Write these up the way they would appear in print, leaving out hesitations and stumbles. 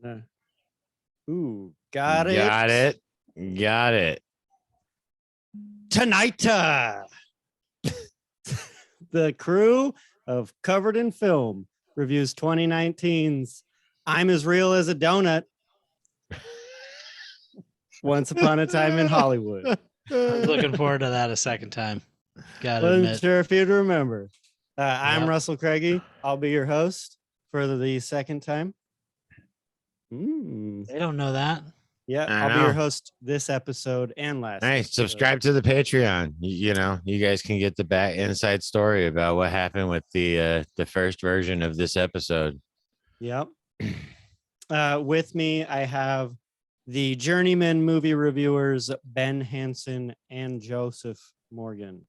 Uh, Ooh, got it. Got it. Got it. Tonight, the crew of Covered in Film reviews 2019's I'm as Real as a Donut. Once Upon a Time in Hollywood. I'm looking forward to that a second time. Gotta Wasn't admit. sure if you'd remember. I'm Yep. Russell Craigie. I'll be your host for the second time. They don't know that. Yeah, I I'll be your know. host this episode and last. Hey, episode. subscribe to the Patreon. You know, you guys can get the back inside story about what happened with the first version of this episode. Yep. With me, I have the journeyman movie reviewers Ben Hansen and Joseph Morgan.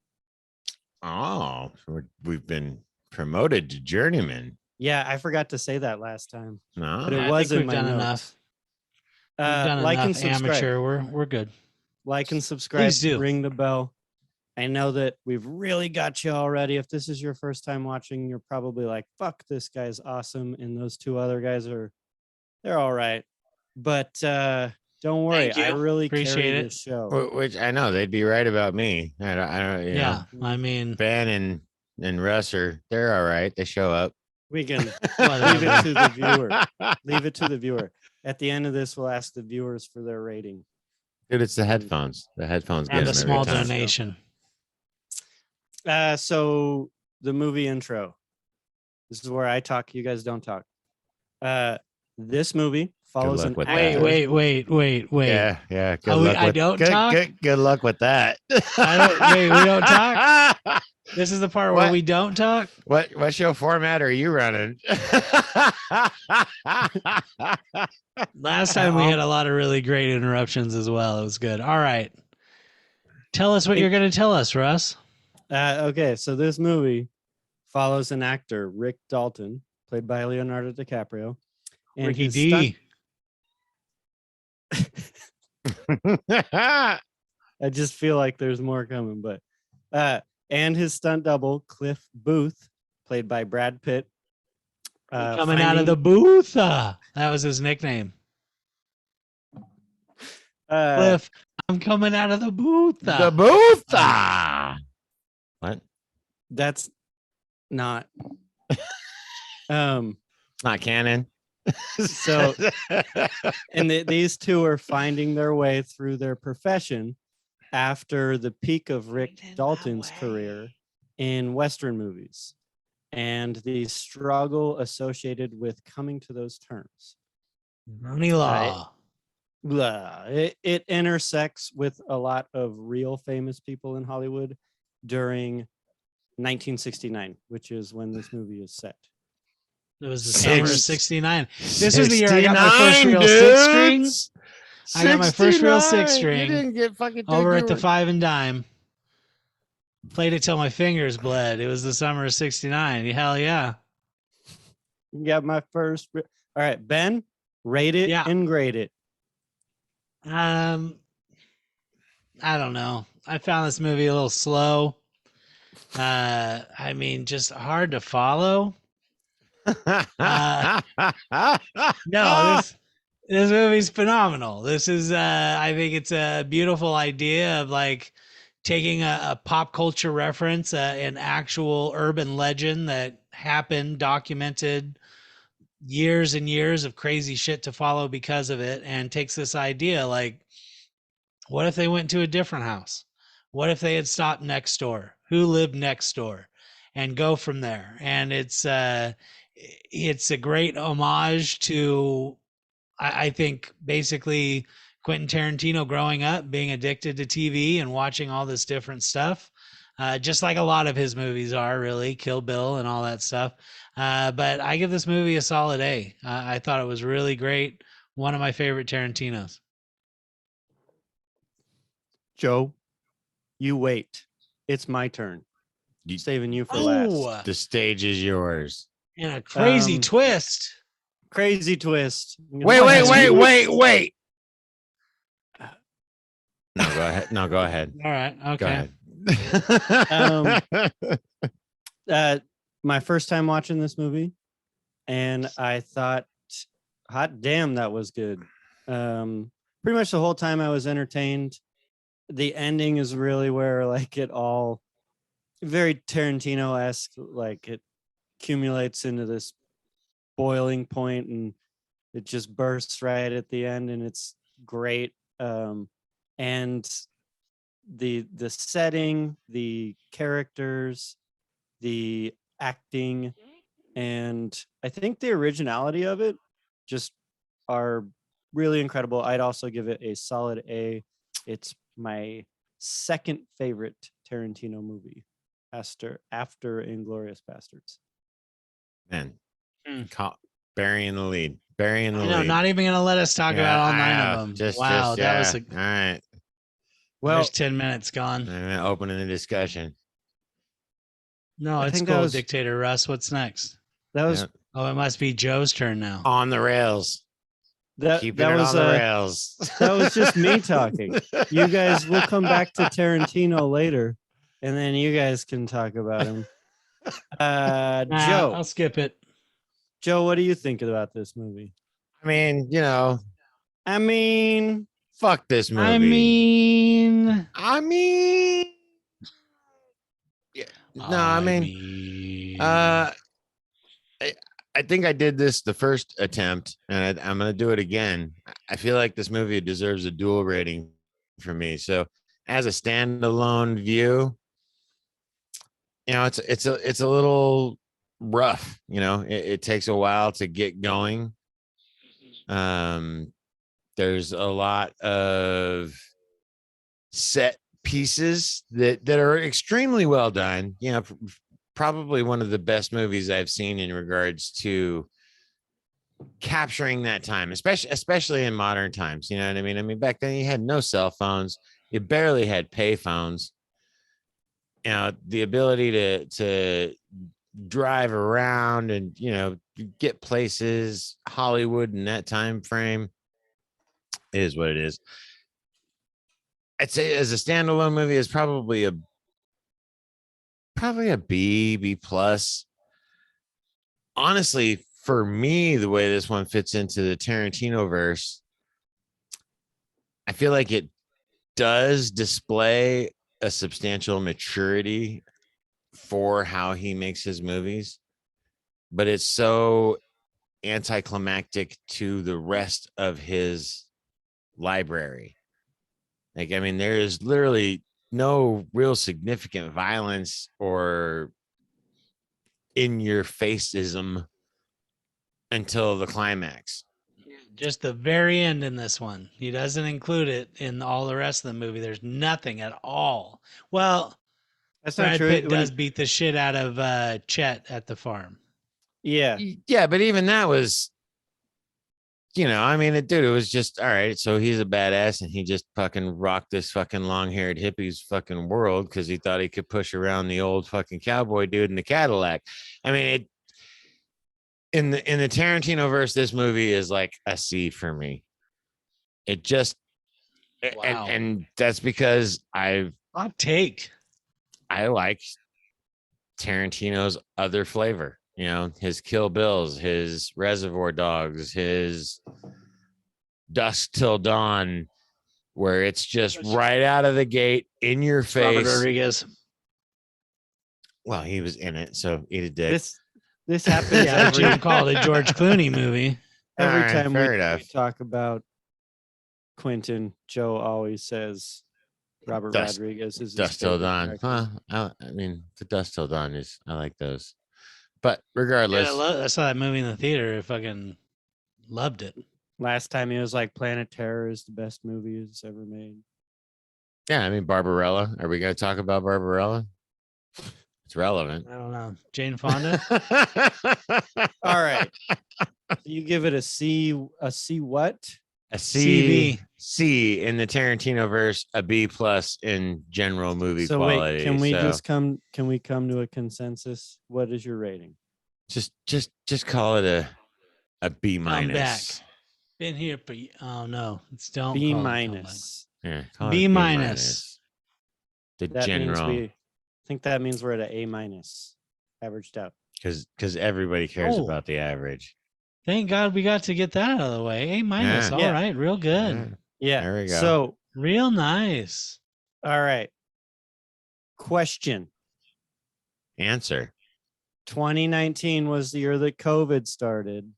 Oh, so we've been promoted to journeyman. Yeah, I forgot to say that last time, No, but it I was think in we've my done notes. enough. We've done like and enough subscribe. amateur. We're good. Like and subscribe. Please do. Ring the bell. I know that we've really got you already. If this is your first time watching, you're probably like, fuck, this guy's awesome. And those two other guys they're all right. But don't worry. Thank you. I really Appreciate carry it. this show. which I know they'd be right about me. I don't. You Yeah. know, I mean, Ben and Russ they're all right. They show up. We can leave Whatever. it to the viewer. Leave it to the viewer. At the end of this, we'll ask the viewers for their rating. Dude, it's the headphones. The headphones and get a them small every time. donation. So the movie intro. This is where I talk. You guys don't talk. This movie follows luck an with that. actor. Wait. Yeah. Good Oh, luck I with, don't good, talk? Good luck with that. We don't talk? This is the part where What? we don't talk. What show format are you running? Last time we had a lot of really great interruptions as well. It was good. All right. Tell us what you're going to tell us, Russ. Okay, so this movie follows an actor, Rick Dalton, played by Leonardo DiCaprio. And Ricky his D. I just feel like there's more coming, but and his stunt double, Cliff Booth, played by Brad Pitt. Coming out of the booth. That was his nickname. Cliff, I'm coming out of the booth. The booth. What? That's not Not canon. So and these two are finding their way through their profession after the peak of Rick Dalton's career in Western movies and the struggle associated with coming to those terms. Money law. It intersects with a lot of real famous people in Hollywood during 1969, which is when this movie is set. It was the summer of Six- 69. This was the year I got my first real six strings. I got my first real six 69. string You didn't get fucking over at the Five and Dime. Played it till my fingers bled. It was the summer of 69. Hell yeah. You got my first. All right, Ben, rate it Yeah. and grade it. I don't know. I found this movie a little slow. I mean, just hard to follow. No, this movie's phenomenal. This is I think it's a beautiful idea of like taking a pop culture reference, an actual urban legend that happened, documented, years and years of crazy shit to follow because of it, and takes this idea like, what if they went to a different house? What if they had stopped next door? Who lived next door? And go from there. And it's a great homage to, I think, basically Quentin Tarantino growing up, being addicted to TV and watching all this different stuff, just like a lot of his movies are, really, Kill Bill and all that stuff. But I give this movie a solid A. I thought it was really great. One of my favorite Tarantinos. Joe, you wait. It's my turn. Saving you for last. The stage is yours. And a crazy twist. Crazy twist. Wait. No, go ahead. No, go ahead. All right. Okay. Go ahead. My first time watching this movie, and I thought Hot damn, that was good. Pretty much the whole time I was entertained. The ending is really where like it all very Tarantino-esque, like it accumulates into this boiling point and it just bursts right at the end and it's great. And the setting, the characters, the acting, and I think the originality of it just are really incredible. I'd also give it a solid A. It's my second favorite Tarantino movie after Inglorious Bastards. Man, Hmm. burying the lead. Burying the I know, lead. not even gonna let us talk Yeah, about all I 9 of know. them. Just Wow, that was all right. Well, there's 10 minutes gone. I'm opening the discussion. No, I it's think that cool, was- Dictator Russ. What's next? that was Yeah. Oh, it must be Joe's turn now. On the rails. Keeping that it was on the rails. that was just me talking. You guys will come back to Tarantino later, and then you guys can talk about him. Nah, Joe, I'll skip it. Joe, what do you think about this movie? I mean, I mean, fuck this movie. I mean, yeah, no, I mean, I think I did this the first attempt, and I'm gonna do it again. I feel like this movie deserves a dual rating for me. So, as a standalone view, it's a little rough. It takes a while to get going. There's a lot of set pieces that are extremely well done. Probably one of the best movies I've seen in regards to capturing that time, especially in modern times. You know what I mean? I mean, back then you had no cell phones, you barely had pay phones. The ability to drive around and get places, Hollywood in that time frame is what it is. I'd say as a standalone movie is probably a B plus. Honestly, for me, the way this one fits into the Tarantino verse, I feel like it does display a substantial maturity for how he makes his movies, but it's so anticlimactic to the rest of his library. Like, I mean, there is literally no real significant violence or in your faceism until the climax. just the very end in this one. He doesn't include it in all the rest of the movie. There's nothing at all. Well, that's not Brad true. Pitt does beat the shit out of Chet at the farm. Yeah, but even that was, I mean, it was just all right. So he's a badass and he just fucking rocked this fucking long-haired hippie's fucking world because he thought he could push around the old fucking cowboy dude in the Cadillac. I mean, in the Tarantino verse, this movie is like a C for me. It just Wow. and that's because Hot take. I like Tarantino's other flavor. His Kill Bills, his Reservoir Dogs, his Dusk Till Dawn, where it's just right out of the gate in your face. Robert Rodriguez. Well, he was in it, so eat a dick. This happens Yeah, Jim called it George Clooney movie. every All right, time fair we enough. talk about Quentin. Joe always says Robert Rodriguez is his Dusk Till favorite Dawn. director. Well, I mean, the Dusk Till Dawn I like those. But regardless, I saw that movie in the theater. I fucking loved it. Last time he was like Planet Terror is the best movie he's ever made. yeah, I mean, Barbarella. Are we going to talk about Barbarella? It's relevant. I don't know. Jane Fonda. All right. You give it a C. A C what? A C. CB. C in the Tarantino verse. A B plus in general movie So quality. wait, can we just come? Can we come to a consensus? What is your rating? just call it a B minus. Come back. Been here for oh no, it's don't B call it minus. Yeah, call it B minus. The That general. means I think that means we're at an A minus, averaged out. Because everybody cares Oh. about the average. Thank God we got to get that out of the way. A minus. Yeah. All right. Real good. Yeah. Yeah. There we go. So, Real nice. all right. Question. Answer. 2019 was the year that COVID started.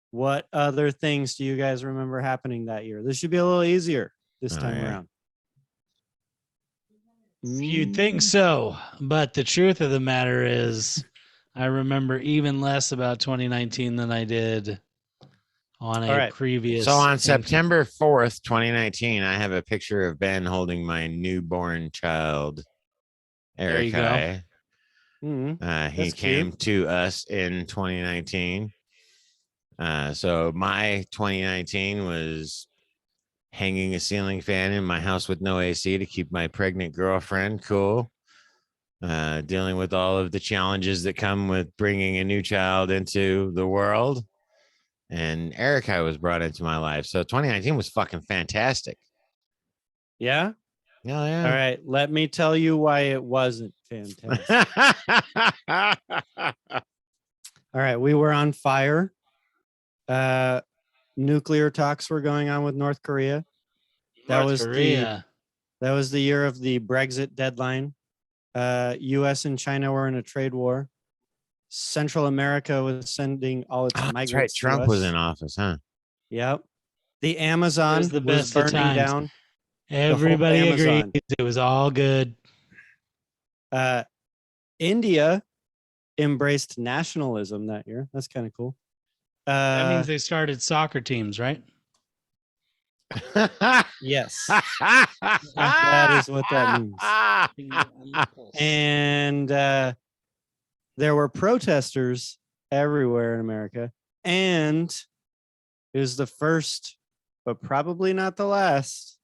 What other things do you guys remember happening that year? This should be a little easier this time around. You'd think so, but the truth of the matter is, I remember even less about 2019 than I did on a All right. previous. So on thinking. September 4th, 2019, I have a picture of Ben holding my newborn child, There you go. Eric. Mhm. He That's came cute. to us in 2019. So my 2019 was hanging a ceiling fan in my house with no AC to keep my pregnant girlfriend cool. Dealing with all of the challenges that come with bringing a new child into the world. And Erica was brought into my life. So 2019 was fucking fantastic. Yeah. Oh, yeah. All right. Let me tell you why it wasn't fantastic. All right. We were on fire. Nuclear talks were going on with North Korea. That North was Korea. That was the year of the Brexit deadline. U.S. and China were in a trade war. Central America was sending all its Oh, migrants that's right. to Trump us. was in office, huh? Yep. The Amazon was the best of burning times. down. Everybody Amazon. agrees it was all good. India embraced nationalism that year. That's kind of cool. That means they started soccer teams, right? Yes. That is what that means. And And there were protesters everywhere in America. And it was the first, but probably not the last.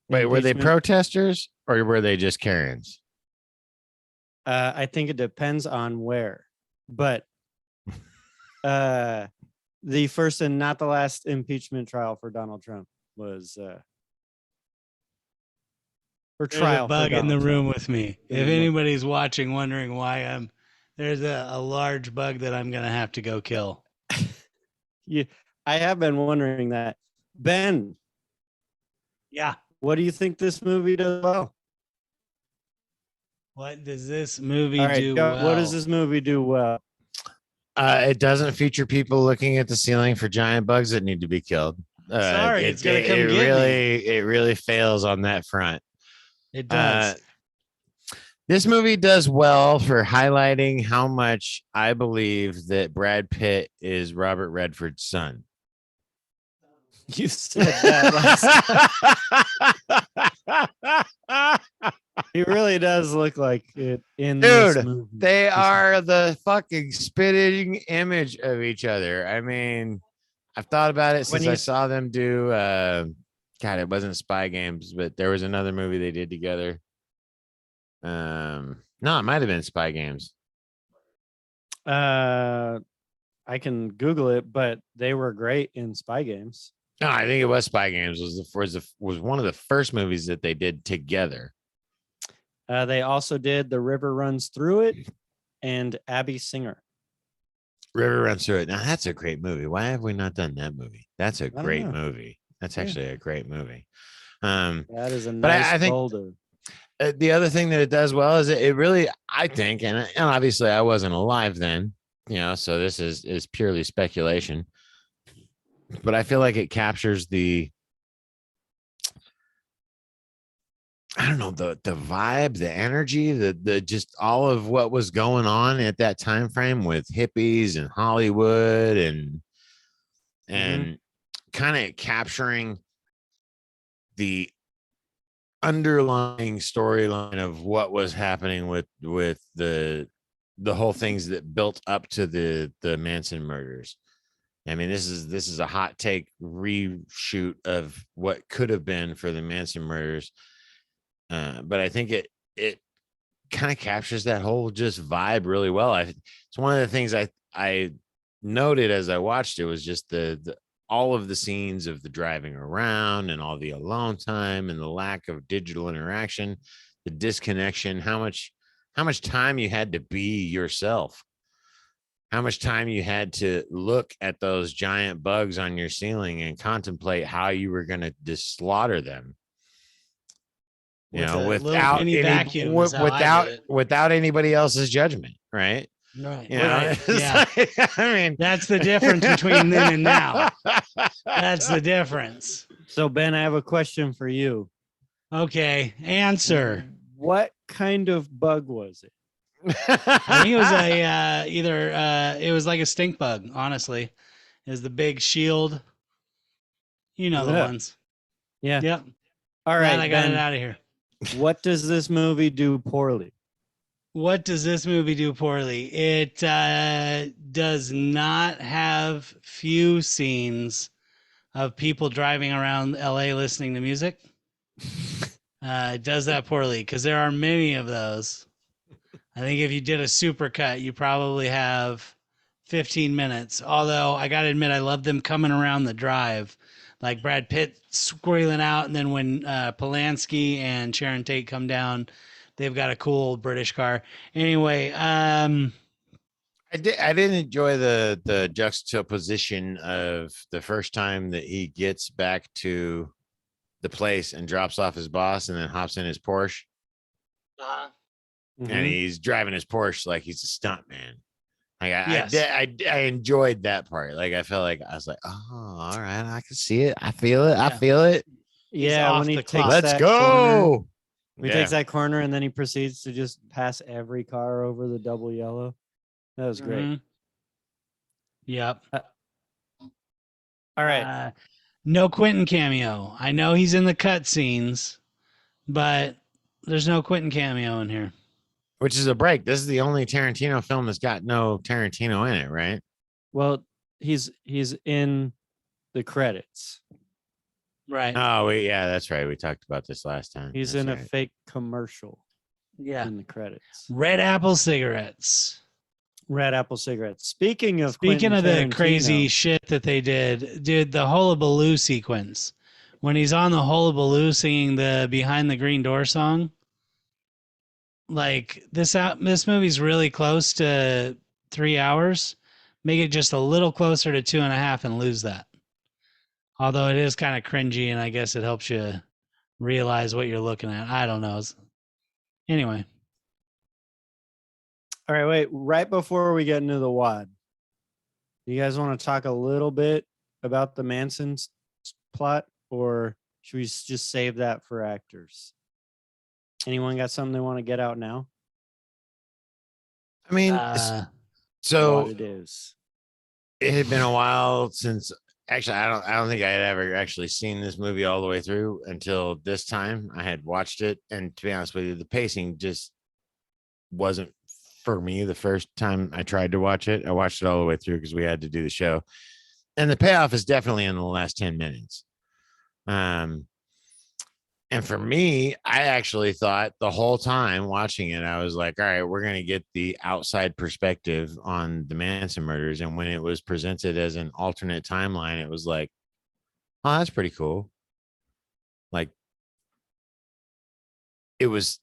Wait, were they impeachment. protesters or were they just Karens? I think it depends on where. But the first and not the last impeachment trial for Donald Trump was or there's trial a bug for in the Donald room Trump. with me. If anybody's watching, wondering why there's a large bug that I'm gonna have to go kill. Yeah, I have been wondering that. Ben, Yeah. what do you think this movie does well? What does this movie All right, do Joe, well? what does this movie do well? It doesn't feature people looking at the ceiling for giant bugs that need to be killed. Sorry, it's gonna come get me. It really fails on that front. It does. This movie does well for highlighting how much I believe that Brad Pitt is Robert Redford's son. You said that last. He really does look like it in this movie. They are the fucking spitting image of each other. I mean, I've thought about it since I saw them do God, it wasn't Spy Games, but there was another movie they did together. No, it might have been Spy Games. I can Google it, but they were great in Spy Games. No, I think it was Spy Games. Was one of the first movies that they did together. They also did The River Runs Through It and Abby Singer. River Runs Through It. Now that's a great movie. Why have we not done that movie? That's a great movie. That's actually a great movie. That is a nice but I think folder. The other thing that it does well is it really, I think, and obviously I wasn't alive then, so this is purely speculation, but I feel like it captures I don't know, the vibe, the energy, the just all of what was going on at that time frame with hippies and Hollywood and kind of capturing the underlying storyline of what was happening with the whole things that built up to the Manson murders. I mean, this is a hot take reshoot of what could have been for the Manson murders. But I think it kind of captures that whole just vibe really well. It's one of the things I noted as I watched it was just the all of the scenes of the driving around and all the alone time and the lack of digital interaction, the disconnection, how much time you had to be yourself, how much time you had to look at those giant bugs on your ceiling and contemplate how you were going to just slaughter them. You With know, a little mini vacuum is how I did it. without anybody else's judgment, right? Right. You know, Right. it's Yeah. like, I mean, That's the difference between then and now. That's the difference. So Ben, I have a question for you. Okay. Answer. What kind of bug was it? I think it was it was like a stink bug, honestly. It was the big shield. You know the Yeah. ones. Yeah. Yep. All Glad right, I got it Ben. out of here. What does this movie do poorly? What does this movie do poorly? It does not have few scenes of people driving around LA listening to music. It does that poorly because there are many of those. I think if you did a supercut, you probably have 15 minutes. Although I got to admit, I love them coming around the drive, like Brad Pitt squealing out. And then when Polanski and Sharon Tate come down, they've got a cool British car. Anyway, I did enjoy the juxtaposition of the first time that he gets back to the place and drops off his boss and then hops in his Porsche Mhm. and he's driving his Porsche like he's a stunt man. Like Yes. I enjoyed that part. Like I felt like I was like, oh, all right, I can see it. I feel it. I Yeah. feel it. Yeah, off when he the takes clock. Let's that corner, go. he takes that corner and then he proceeds to just pass every car over the double yellow. That was great. Mhm. Yep. All right. No Quentin cameo. I know he's in the cut scenes, but there's no Quentin cameo in here. Which is a break. This is the only Tarantino film that's got no Tarantino in it, right? Well, he's in the credits. Right. Oh, yeah, that's right. We talked about this last time. He's That's in a right. fake commercial Yeah. in the credits. Red Apple cigarettes. Red Apple cigarettes. Speaking of Speaking Quentin of the Tarantino, crazy shit that they did, dude, the Hullabaloo sequence when he's on the Hullabaloo singing the Behind the Green Door song. Like this movie's really close to 3 hours. Make it just a little closer to 2.5 and lose that. Although it is kind of cringy, and I guess it helps you realize what you're looking at. I don't know. Anyway, all right, wait. Right before we get into the wad, you guys want to talk a little bit about the Manson's plot, or should we just save that for actors? Anyone got something they want to get out now? I mean, so What it is. it had been a while since actually I don't think I had ever actually seen this movie all the way through until this time. I had watched it, and to be honest with you, the pacing just wasn't for me the first time I tried to watch it. I watched it all the way through because we had to do the show. And the payoff is definitely in the last 10 minutes. And for me, I actually thought the whole time watching it, I was like, all right, we're going to get the outside perspective on the Manson murders. And when it was presented as an alternate timeline, it was like, oh, that's pretty cool. Like, it was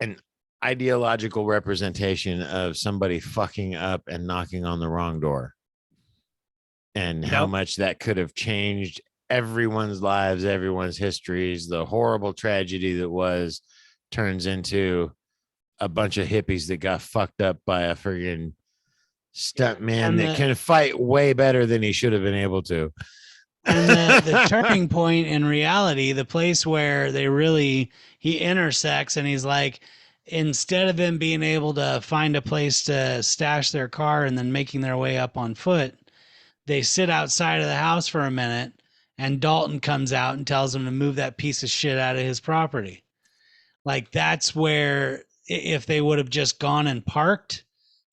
an ideological representation of somebody fucking up and knocking on the wrong door. And how much that could have changed everyone's lives, everyone's histories. The horrible tragedy that was turns into a bunch of hippies that got fucked up by a friggin' stunt man that can fight way better than he should have been able to. And the turning point in reality, the place where he intersects and he's like, instead of them being able to find a place to stash their car and then making their way up on foot, they sit outside of the house for a minute and Dalton comes out and tells them to move that piece of shit out of his property. Like that's where if they would have just gone and parked,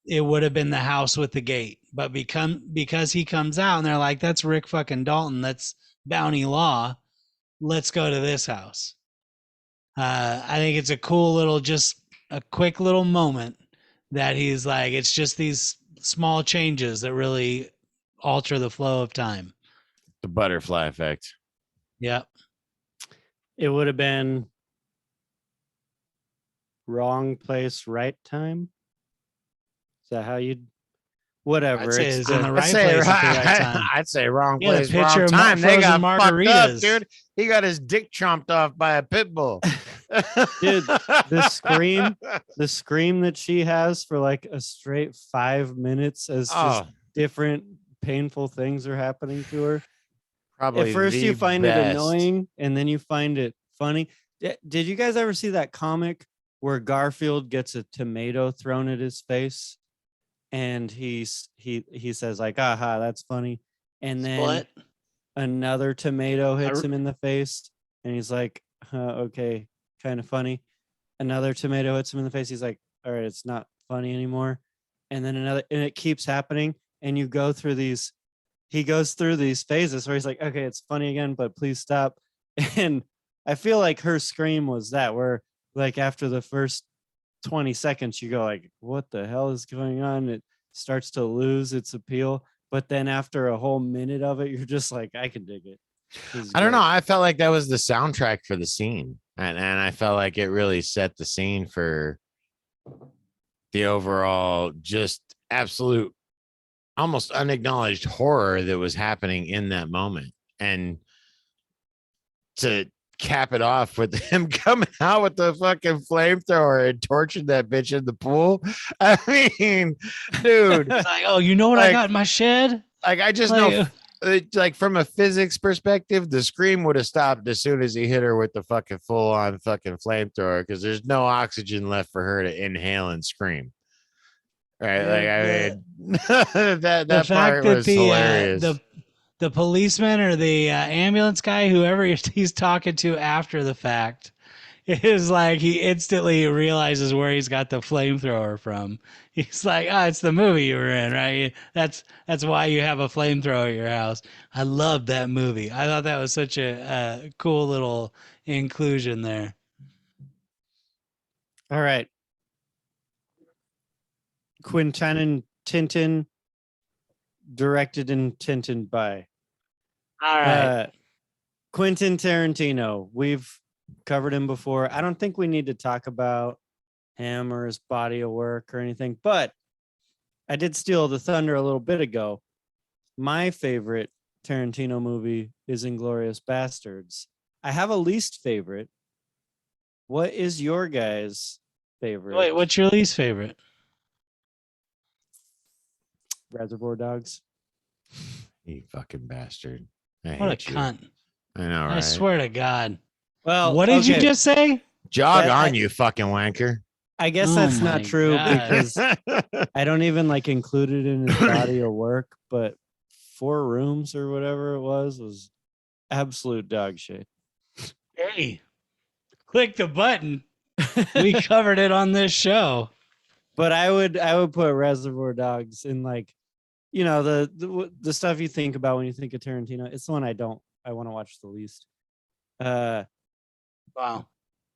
it would have been the house with the gate. But because he comes out and they're like, that's Rick fucking Dalton, that's Bounty Law, let's go to this house. I think it's a cool little, just a quick little moment that he's like, it's just these small changes that really alter the flow of time. The butterfly effect. Yep. It would have been wrong place, right time. that how you'd? Whatever. I'd say It's it's in the I'd right say, place at the right time. I'd say wrong He had a place, pitcher wrong of time. They got frozen fucked up, margaritas. dude. He got his dick chomped off by a pit bull. Dude, the scream that she has for like a straight 5 minutes as just Oh, different painful things are happening to her. probably At first the you find best. it annoying and then you find it funny. Did you guys ever see that comic where Garfield gets a tomato thrown at his face and he says like, aha, that's funny, and then Split. another tomato hits him in the face and he's like, okay, kind of funny. Another tomato hits him in the face, he's like, all right, it's not funny anymore. And then another, and it keeps happening, and you go through these, he goes through these phases where he's like, okay, it's funny again, but please stop. And I feel like her scream was that, where like after the first 20 seconds you go like, what the hell is going on? It starts to lose its appeal, but then after a whole minute of it you're just like, I can dig it. I don't know. I felt like that was the soundtrack for the scene, and I felt like it really set the scene for the overall just absolute, almost unacknowledged horror that was happening in that moment. And to cap it off with him coming out with the fucking flamethrower and torching that bitch in the pool. I mean, dude, It's like, oh, you know what I Like- got in my shed? like I just know, like from a physics perspective, the scream would have stopped as soon as he hit her with the fucking full on fucking flamethrower, because there's no oxygen left for her to inhale and scream. Right? Like I mean, that part was hilarious. The policeman or the ambulance guy, whoever he's talking to after the fact, is like, he instantly realizes where he's got the flamethrower from. He's like, oh, it's the movie you were in, right? That's why you have a flamethrower at your house. I loved that movie. I thought that was such a cool little inclusion there. All right. Quentin Tintin, directed in Tintin by. All right. Quentin Tarantino. We've covered him before. I don't think we need to talk about him or his body of work or anything, but I did steal the thunder a little bit ago. My favorite Tarantino movie is Inglourious Bastards. I have a least favorite. What is your guys' favorite? Wait, what's your least favorite? Reservoir Dogs. You fucking bastard. I What a hate you. cunt. I know, right? I swear to God. Well, What did you okay, just say? Jog That- on, you fucking wanker. I guess Oh that's my not true God. because I don't even like include it in his body of work, but 4 Rooms or whatever it was absolute dog shit. Hey, click the button. We covered it on this show. But I would put Reservoir Dogs in, like, you know, the stuff you think about when you think of Tarantino. It's the one I want to watch the least. Wow.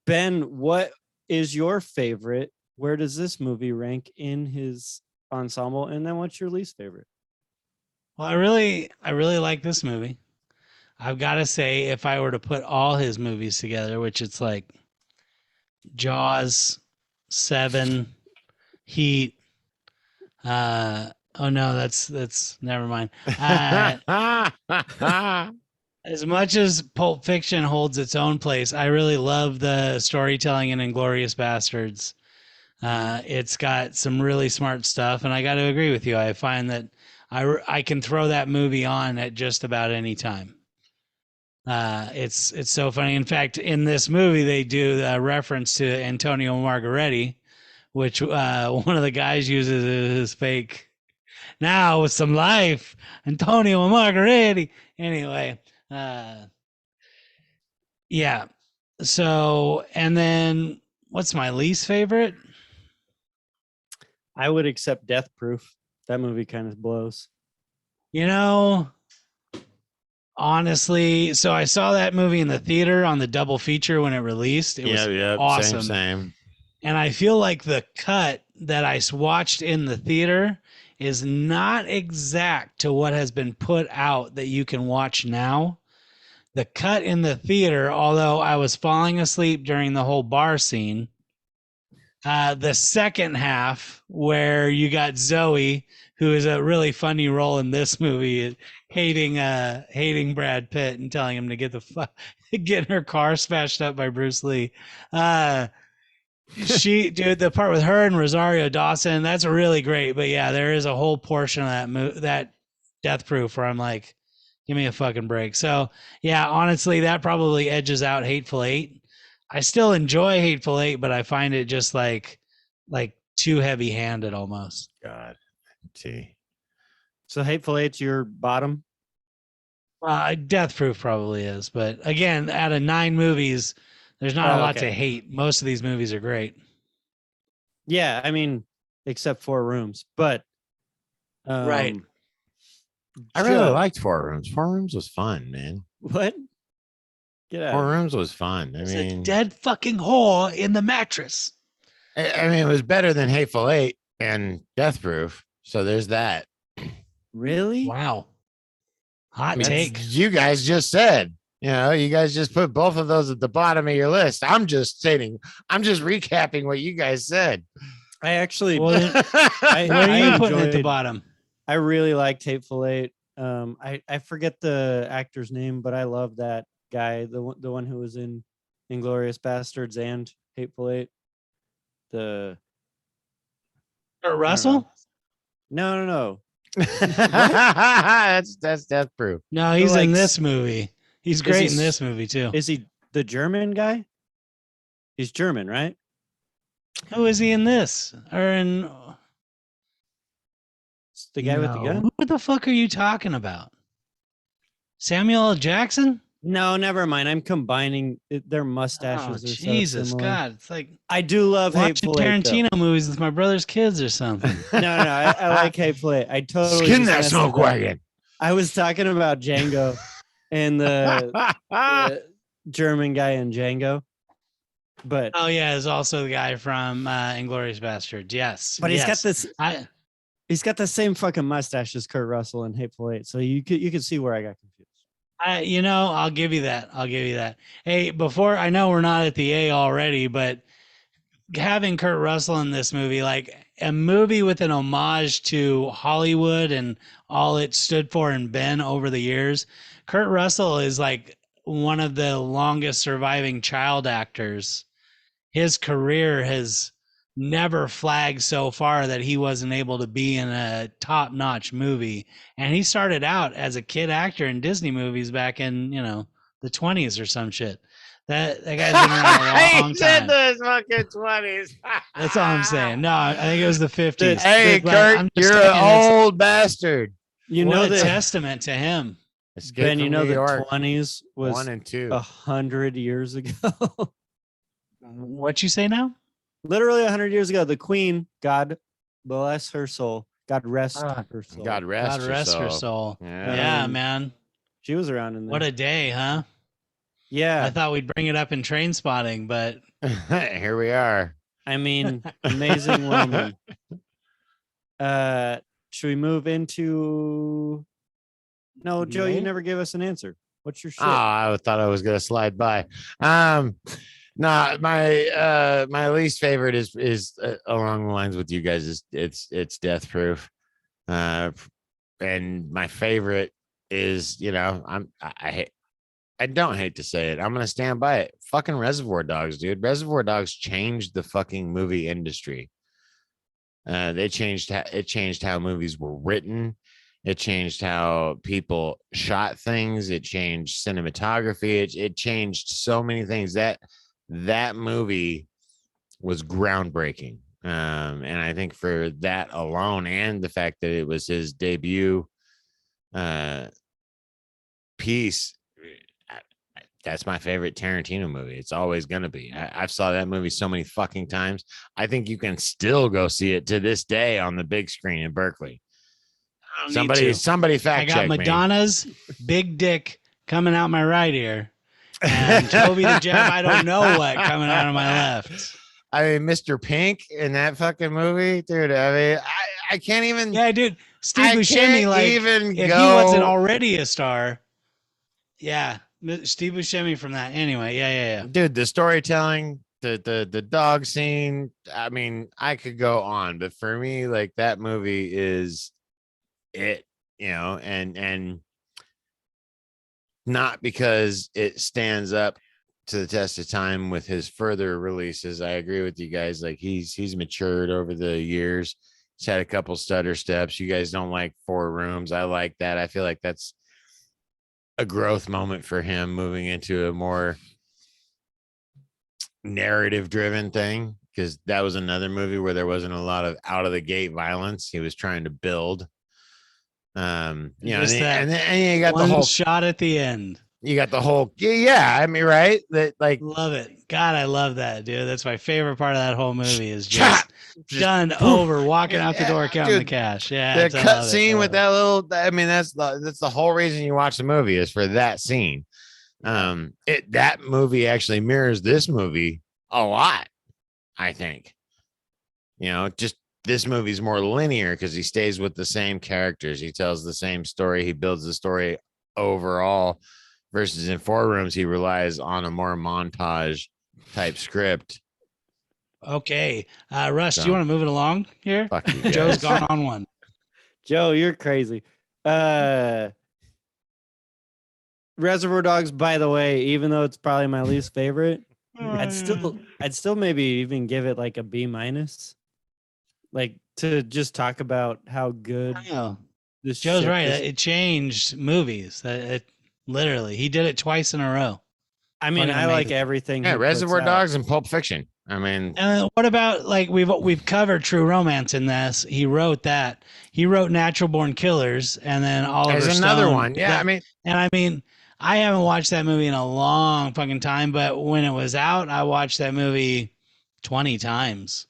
Ben, what is your favorite? Where does this movie rank in his ensemble? And then what's your least favorite? Well, I really like this movie. I've got to say, if I were to put all his movies together, which it's like Jaws, Seven, Heat. Oh no, that's never mind. As much as Pulp Fiction holds its own place, I really love the storytelling in Inglourious Bastards. It's got some really smart stuff, and I got to agree with you. I find that I can throw that movie on at just about any time. It's so funny. In fact, in this movie, they do a reference to Antonio Margaretti, which one of the guys uses as fake. Now with some life, Antonio Margaretti. Anyway, yeah. So, and then what's my least favorite? I would accept Death Proof. That movie kind of blows. You know, honestly, so I saw that movie in the theater on the double feature when it released. It was awesome. Same. And I feel like the cut that I watched in the theater is not exact to what has been put out that you can watch now. The cut in the theater, although I was falling asleep during the whole bar scene, The second half, where you got Zoe, who is a really funny role in this movie, hating Brad Pitt and telling him to get her car smashed up by Bruce Lee. Dude, the part with her and Rosario Dawson, that's really great. But yeah, there is a whole portion of that Death Proof where I'm like, give me a fucking break. So yeah, honestly, that probably edges out Hateful Eight. I still enjoy Hateful Eight, but I find it just like too heavy handed almost. God, see. So Hateful Eight's your bottom? Death Proof probably is, but again, out of 9 movies, there's not a lot to hate. Most of these movies are great. Yeah, I mean, except 4 Rooms, but right. I really liked 4 Rooms. 4 Rooms was fun, man. What? Get out. 4 Rooms was fun. I mean, a dead fucking whore in the mattress. I mean, it was better than Hateful Eight and Death Proof. So there's that. Really? Wow. Hot take. You guys just said, you guys just put both of those at the bottom of your list. I'm just recapping what you guys said. I actually, where are you putting it at the bottom? I really liked Hateful Eight. I forget the actor's name, but I love that guy, the one who was in Inglourious Bastards and Hateful Eight. Kurt Russell? No. That's Death Proof. No, he's in this movie. He's great in this movie too. Is he the German guy? He's German, right? Who is he in this? Or in the guy with the gun? Who the fuck are you talking about? Samuel L. Jackson? No, never mind. I'm combining their mustaches. Oh, Jesus God! It's like I do love watching Tarantino movies with my brother's kids or something. No. I like Hateful Eight. I totally skin that smoke wagon. I was talking about Django and the German guy in Django. But oh yeah, is also the guy from Inglourious Bastards. Yes, but he's got this. He's got the same fucking mustache as Kurt Russell in Hateful Eight, so you could see where I got confused. I'll give you that. Hey, before I know we're not at the A already, but having Kurt Russell in this movie, like a movie with an homage to Hollywood and all it stood for and been over the years, Kurt Russell is like one of the longest surviving child actors. His career has never flagged so far that he wasn't able to be in a top-notch movie. And he started out as a kid actor in Disney movies back in, the 20s or some shit. That guy's been around a long time. He said those fucking 20s. That's all I'm saying. No, I think it was the 50s. Hey, Kurt, you're an old bastard. What a testament to him. Ben, the 20s was 1 and 2 100 years ago. What you say now? Literally 100 years ago, the Queen, God bless her soul. God rest her soul. God rest her soul. Yeah, man. She was around in there. What a day, huh? Yeah. I thought we'd bring it up in Train Spotting, but here we are. I mean, amazing woman. Should we move into... No, Joe, you never gave us an answer. What's your shit? Oh, I thought I was going to slide by. No, my least favorite is along the lines with you guys. It's Death Proof, and my favorite is I don't hate to say it. I'm gonna stand by it. Fucking Reservoir Dogs, dude. Reservoir Dogs changed the fucking movie industry. It changed how movies were written. It changed how people shot things. It changed cinematography. It changed so many things. That movie was groundbreaking. And I think for that alone, and the fact that it was his debut piece, that's my favorite Tarantino movie. It's always going to be. I've saw that movie so many fucking times. I think you can still go see it to this day on the big screen in Berkeley. Somebody fact check me. I got Madonna's Big Dick coming out my right ear. And Toby the Jab, I don't know what coming out of my left. I mean, Mr. Pink in that fucking movie, dude. I mean, I can't even. Yeah, dude. Steve Buscemi, like, if he wasn't already a star. Yeah, Steve Buscemi from that. Anyway, yeah. Dude, the storytelling, the dog scene. I mean, I could go on, but for me, like that movie is it, and not because it stands up to the test of time with his further releases. I agree with you guys. Like he's matured over the years. He's had a couple stutter steps. You guys don't like Four Rooms. I like that. I feel like that's a growth moment for him moving into a more narrative driven thing, because that was another movie where there wasn't a lot of out of the gate violence. He was trying to build. And you got the whole shot at the end. You got the whole, yeah. I mean, right? That like, love it. God, I love that, dude. That's my favorite part of that whole movie is just done over, walking out the door, counting the cash. Yeah, the cut scene with that little. I mean, that's the whole reason you watch the movie is for that scene. That movie actually mirrors this movie a lot. I think, just this movie's more linear because he stays with the same characters. He tells the same story. He builds the story overall. Versus in Four Rooms, he relies on a more montage type script. Okay. Russ, do you want to move it along here? Fuck you guys. Joe's gone on one. Joe, you're crazy. Reservoir Dogs, by the way, even though it's probably my least favorite, I'd still maybe even give it like a B-. Like to just talk about how good this Joe's right. It changed movies. Literally, he did it twice in a row. I mean, I like everything. Yeah, Reservoir Dogs and Pulp Fiction. I mean, what about like we've covered True Romance in this? He wrote that. He wrote Natural Born Killers, and then Oliver Stone. There's another one. Yeah, I mean, I haven't watched that movie in a long fucking time, but when it was out, I watched that movie 20 times.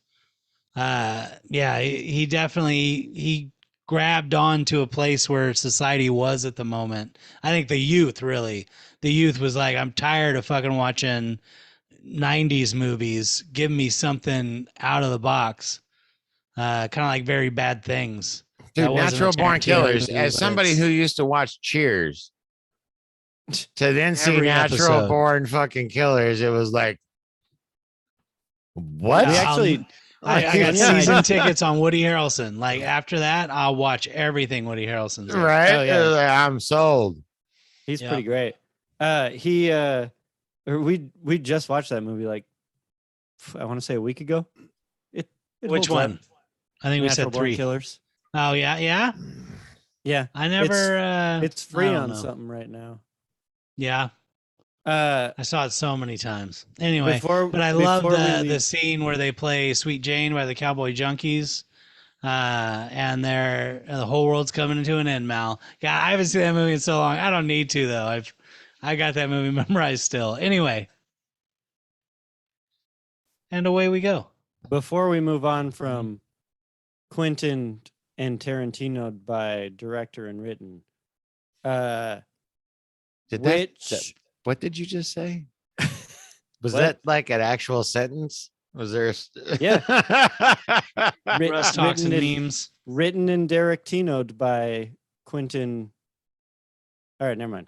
Yeah, he definitely grabbed on to a place where society was at the moment. I think the youth was like, I'm tired of fucking watching 90s movies. Give me something out of the box. Kind of like Very Bad Things. Dude, Natural Born Killers, as somebody who used to watch Cheers to then see Natural Born fucking Killers, it was like, what? I got season tickets on Woody Harrelson. Like after that, I'll watch everything Woody Harrelson's in. Right? Oh, yeah. I'm sold. He's pretty great. We just watched that movie like I want to say a week ago. Which one? I think we said 3 Killers. Oh yeah. I never. It's free on something right now. Yeah. I saw it so many times. Anyway, but I love the scene where they play Sweet Jane by the Cowboy Junkies, and the whole world's coming into an end. Mal, yeah, I haven't seen that movie in so long. I don't need to though. I got that movie memorized still. Anyway, and away we go. Before we move on from Quentin and Tarantino by director and written, what did you just say? Was that like an actual sentence? Was there? Russ talks and memes. Written and Tarantino'd by Quentin. All right, never mind.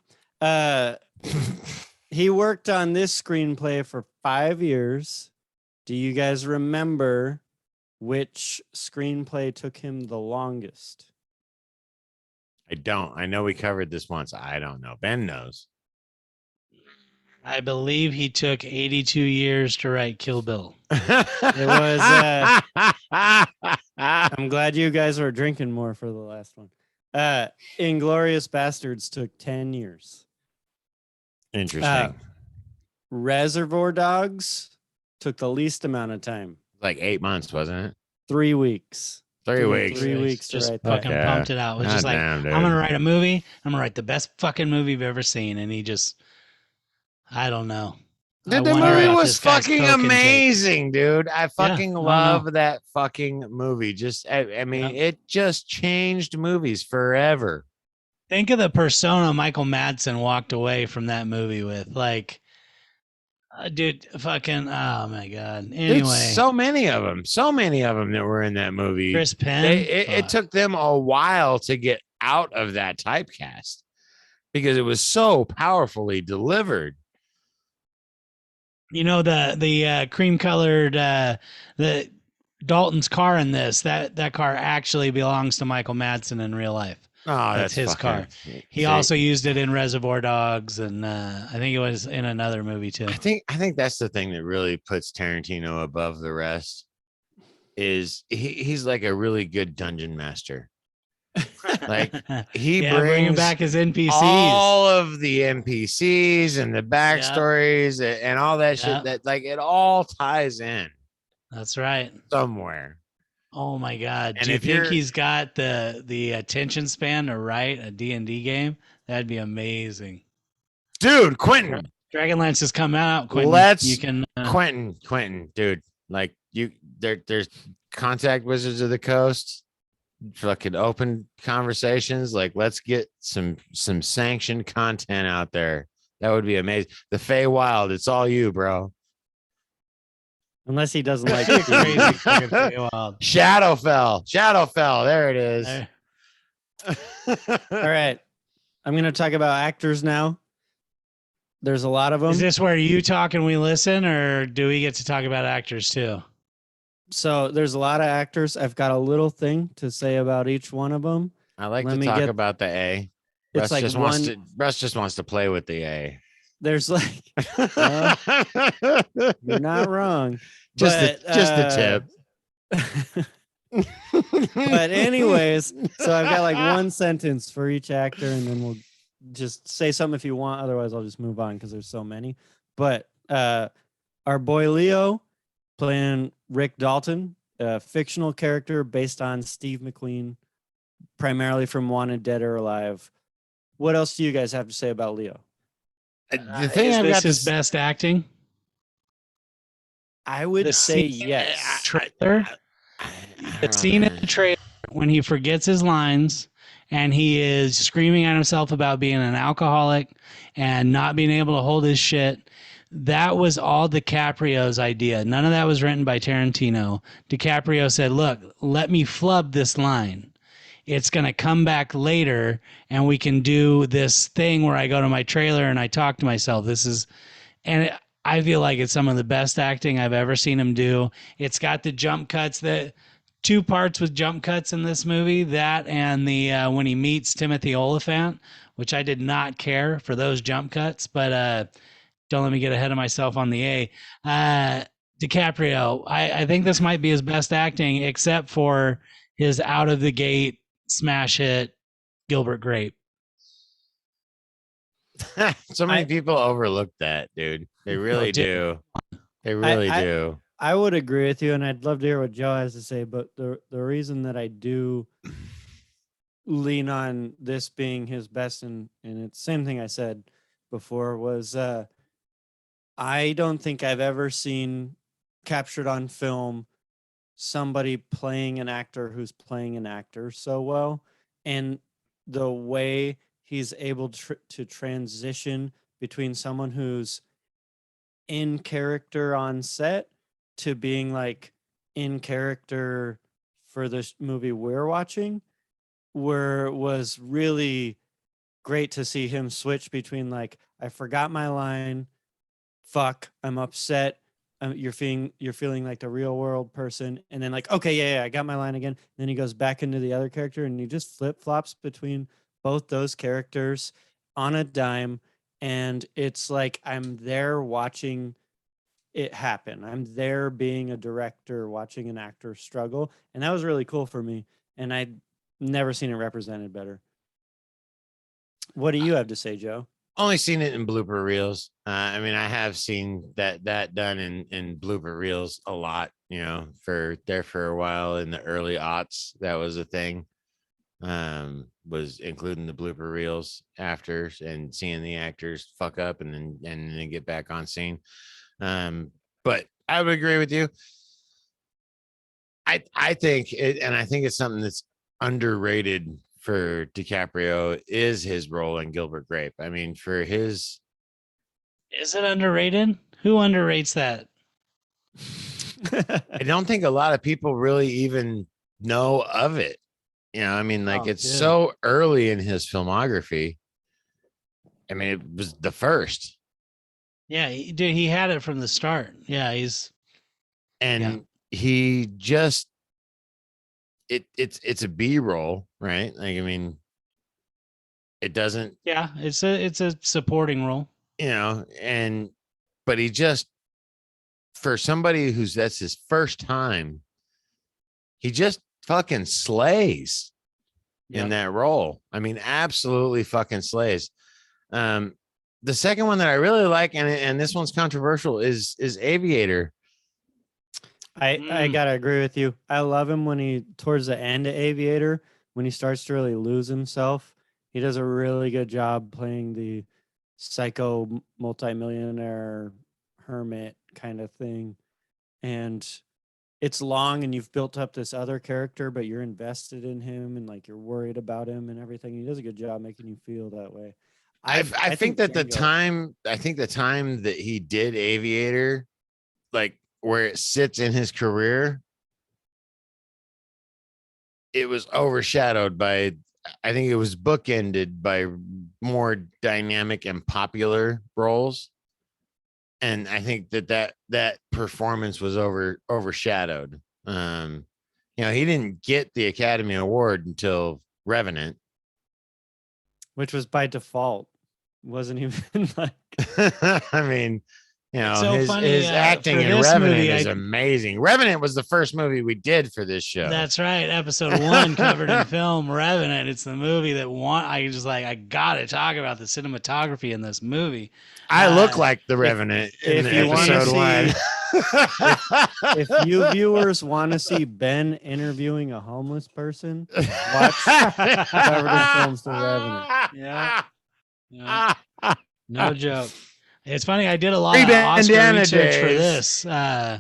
He worked on this screenplay for 5 years. Do you guys remember which screenplay took him the longest? I don't. I know we covered this once. I don't know. Ben knows. I believe he took 82 years to write Kill Bill. It was. I'm glad you guys were drinking more for the last one. Inglourious Bastards took 10 years. Interesting. Reservoir Dogs took the least amount of time. Like 8 months, wasn't it? 3 weeks. 3 weeks. 3 weeks. Just fucking pumped it out. It was just like, I'm going to write a movie. I'm going to write the best fucking movie you've ever seen. And he just, I don't know. Dude, the movie was fucking amazing, dude. I fucking love that fucking movie. Just, I mean, it just changed movies forever. Think of the persona Michael Madsen walked away from that movie with. Like, dude, fucking, oh my God. Anyway. Dude, so many of them that were in that movie. Chris Penn. It took them a while to get out of that typecast because it was so powerfully delivered. You know, the cream colored the Dalton's car in this, that car actually belongs to Michael Madsen in real life. Oh, That's that's his car. fucking. He See, also used it in Reservoir Dogs, and I think it was in another movie too. I think that's the thing that really puts Tarantino above the rest. Is he's like a really good dungeon master. Like he Yeah, bringing brings back his NPCs. all of the NPCs and the Yep, backstories and all that shit, yep, that like it all ties in that's right. somewhere. Oh my God. And Do you if think you're, he's got the attention span to write a D&D game? That'd be amazing. dude, Quentin, Dragonlance has come out, Quentin. You let's can Quentin, dude, like there's Contact Wizards of the Coast, fucking open conversations. Like, let's get some sanctioned content out there. That would be amazing. The Feywild, it's all you, bro. Unless he doesn't like be a crazy D&D. fucking Feywild. Shadowfell. There it is. There. All right. I'm going to talk about actors now. There's a lot of them. Is this where you talk and we listen, or do we get to talk about actors too? So there's a lot of actors. I've got a little thing to say about each one of them. I like Let to me talk get- about the A. It's like Russ just wants to play with the A. There's like, you're not wrong. just But, just the tip. But anyways, so I've got like one sentence for each actor, and then we'll just say something if you want. Otherwise, I'll just move on because there's so many. But our boy Leo playing Rick Dalton, a fictional character based on Steve McQueen, primarily from Wanted Dead or Alive. What else do you guys have to say about Leo? The thing Is I've this got his to best acting? I would The say scene- yes. Trailer. The scene in the trailer when he forgets his lines and he is screaming at himself about being an alcoholic and not being able to hold his shit. That was all DiCaprio's idea. None of that was written by Tarantino. DiCaprio said, "Look, let me flub this line. It's going to come back later and we can do this thing where I go to my trailer and I talk to myself." I feel like it's some of the best acting I've ever seen him do. It's got the jump cuts, that two parts with jump cuts in this movie, that and the when he meets Timothy Oliphant, which I did not care for those jump cuts, but don't let me get ahead of myself on the A. DiCaprio, I think this might be his best acting, except for his out of the gate smash hit, Gilbert Grape. so many people overlook that, dude. They really do. They really do. I would agree with you, and I'd love to hear what Joe has to say. But the reason that I do lean on this being his best, and it's the same thing I said before, was I don't think I've ever seen captured on film somebody playing an actor who's playing an actor so well, and the way he's able to transition between someone who's in character on set to being like in character for this movie we're watching, where was really great to see him switch between like, I forgot my line, fuck, I'm upset, you're feeling like the real world person, and then like, okay, yeah, I got my line again. And then he goes back into the other character, and he just flip flops between both those characters on a dime, and it's like I'm there watching it happen. I'm there being a director watching an actor struggle, and that was really cool for me, and I'd never seen it represented better. What do you have to say, Joe? Only seen it in blooper reels. I mean, I have seen that done in blooper reels a lot. You know, for a while in the early aughts, that was a thing. Was including the blooper reels after and seeing the actors fuck up and then get back on scene. But I would agree with you. I think it, and I think it's something that's underrated for DiCaprio is his role in Gilbert Grape. I mean, for his, is it underrated? Who underrates that? I don't think a lot of people really even know of it. You know, I mean, like it's so early in his filmography. I mean, it was the first. Yeah, he had it from the start. Yeah, And he just it's a B-roll, right? Like, I mean, it doesn't, yeah, it's a supporting role. and but he just, for somebody that's his first time, he just fucking slays in that role. I mean, absolutely fucking slays. The second one that I really like, and this one's controversial, is Aviator. I gotta agree with you. I love him when he, towards the end of Aviator, when he starts to really lose himself. He does a really good job playing the psycho multimillionaire hermit kind of thing. And it's long, and you've built up this other character, but you're invested in him and like you're worried about him and everything. He does a good job making you feel that way. I think that Django, the time that he did Aviator, like where it sits in his career, it was overshadowed by, I think it was bookended by more dynamic and popular roles. And I think that performance was overshadowed. He didn't get the Academy Award until Revenant, which was by default, wasn't even like. I mean, It's so his funny, his acting for in this Revenant movie, is amazing. Revenant was the first movie we did for this show. That's right. Episode 1 covered in film, Revenant. It's the movie that I gotta talk about the cinematography in this movie. I look like the Revenant in if you wanna episode one. If you viewers want to see Ben interviewing a homeless person, watch Covered in Film's The Revenant. Yeah. No joke. It's funny. I did a lot of Oscar research for this.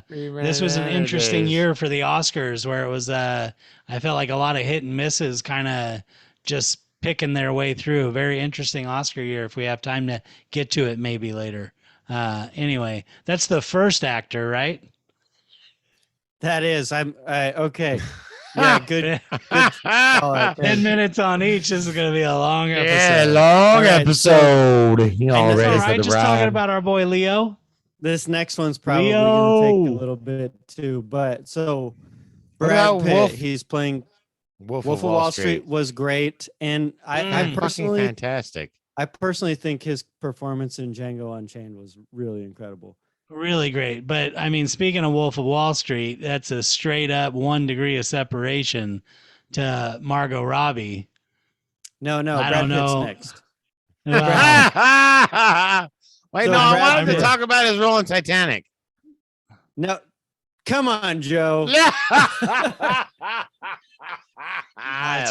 This was an interesting year for the Oscars, where it was, I felt like a lot of hit and misses kind of just picking their way through. Very interesting Oscar year. If we have time to get to it, maybe later. Anyway, that's the first actor, right? That is, okay. Yeah, good call out, 10 minutes on each. This is going to be a long episode. Yeah, long episode. All ready right, for the just ride. talking about our boy Leo. This next one's probably going to take a little bit too, but so Brad Pitt, he's playing Wolf of Wall Street was great, and I personally fantastic. I personally think his performance in Django Unchained was really incredible. Really great. But I mean, speaking of Wolf of Wall Street, that's a straight up 1 degree of separation to Margot Robbie. No, I Brad don't Pitt's know. next. Well, Wait, no, I wanted to talk about his role in Titanic. No, come on, Joe. That's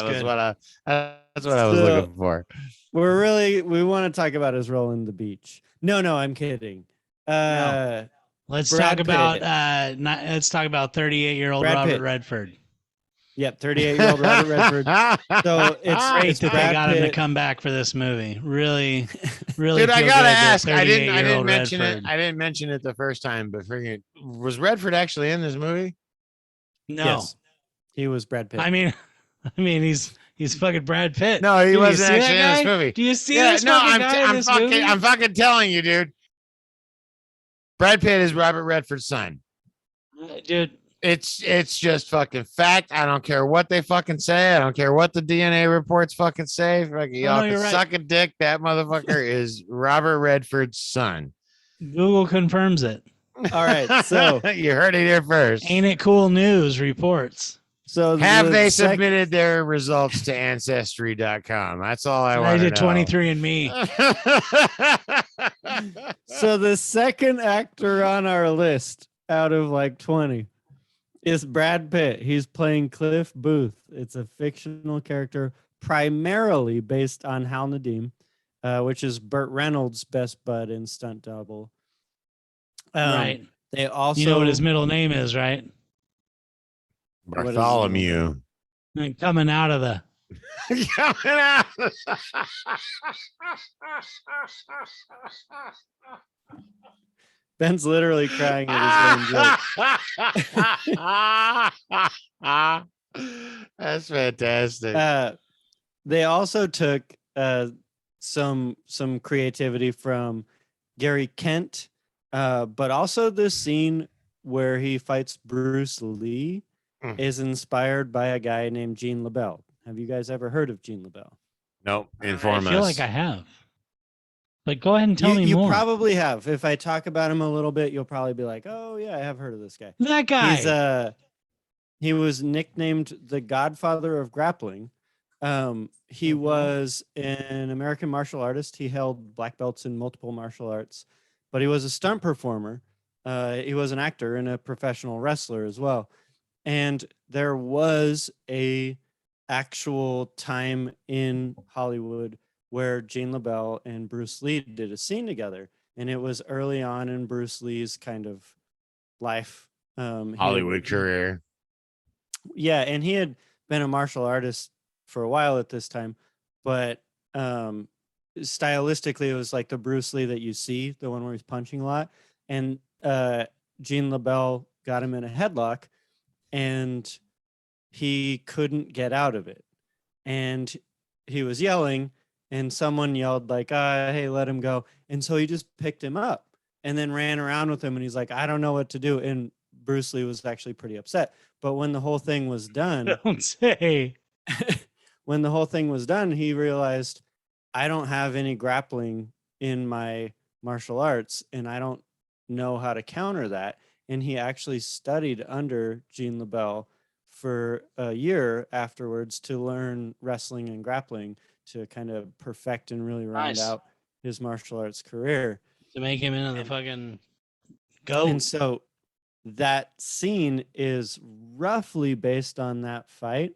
good. what I was looking for. We want to talk about his role in The Beach. No, I'm kidding. No. Let's talk about 38-year-old Robert Redford. Yep, 38-year-old Robert Redford. So it's great that Brad they got him to Pitt. come back for this movie. Really, Dude, I gotta ask. I didn't mention Redford. it. I didn't mention it the first time, but was Redford actually in this movie? No, yes, he was Brad Pitt. I mean, he's fucking Brad Pitt. No, he wasn't actually in this movie. Do you see this fucking guy in this movie? I'm fucking telling you, dude. Brad Pitt is Robert Redford's son. Dude, it's just fucking fact. I don't care what they fucking say. I don't care what the DNA reports fucking say. Y'all can suck a dick. That motherfucker is Robert Redford's son. Google confirms it. All right, so you heard it here first. Ain't it cool news reports. So have they submitted their results to ancestry.com? That's all I want to know. I did 23andMe. So the second actor on our list out of like 20 is Brad Pitt. He's playing Cliff Booth. It's a fictional character primarily based on Hal Nadim, which is Burt Reynolds' best bud and stunt double. Right. They also, you know what his middle name is, right? Bartholomew. Coming out of the. Coming out. Ben's literally crying at his own joke. That's fantastic. They also took some creativity from Gary Kent, but also this scene where he fights Bruce Lee Mm. is inspired by a guy named Gene LaBelle. Have you guys ever heard of Gene LaBelle? Nope. I Inform feel us. like I have. But go ahead and tell me You more. probably have. If I talk about him a little bit, you'll probably be like, "Oh yeah, I have heard of this guy." That guy. He was nicknamed the Godfather of Grappling. He was an American martial artist. He held black belts in multiple martial arts, but he was a stunt performer. He was an actor and a professional wrestler as well. And there was a actual time in Hollywood where Gene LaBelle and Bruce Lee did a scene together, and it was early on in Bruce Lee's kind of life. Hollywood career. Yeah, and he had been a martial artist for a while at this time, but stylistically, it was like the Bruce Lee that you see, the one where he's punching a lot. And Gene LaBelle got him in a headlock, and he couldn't get out of it. And he was yelling, and someone yelled like, "Hey, let him go!" And so he just picked him up and then ran around with him. And he's like, "I don't know what to do." And Bruce Lee was actually pretty upset. But when the whole thing was done, Don't say. when the whole thing was done, he realized, I don't have any grappling in my martial arts, and I don't know how to counter that. And he actually studied under Gene LaBelle for a year afterwards to learn wrestling and grappling to kind of perfect and really round Nice. out his martial arts career. To make him into the fucking goat. And so that scene is roughly based on that fight.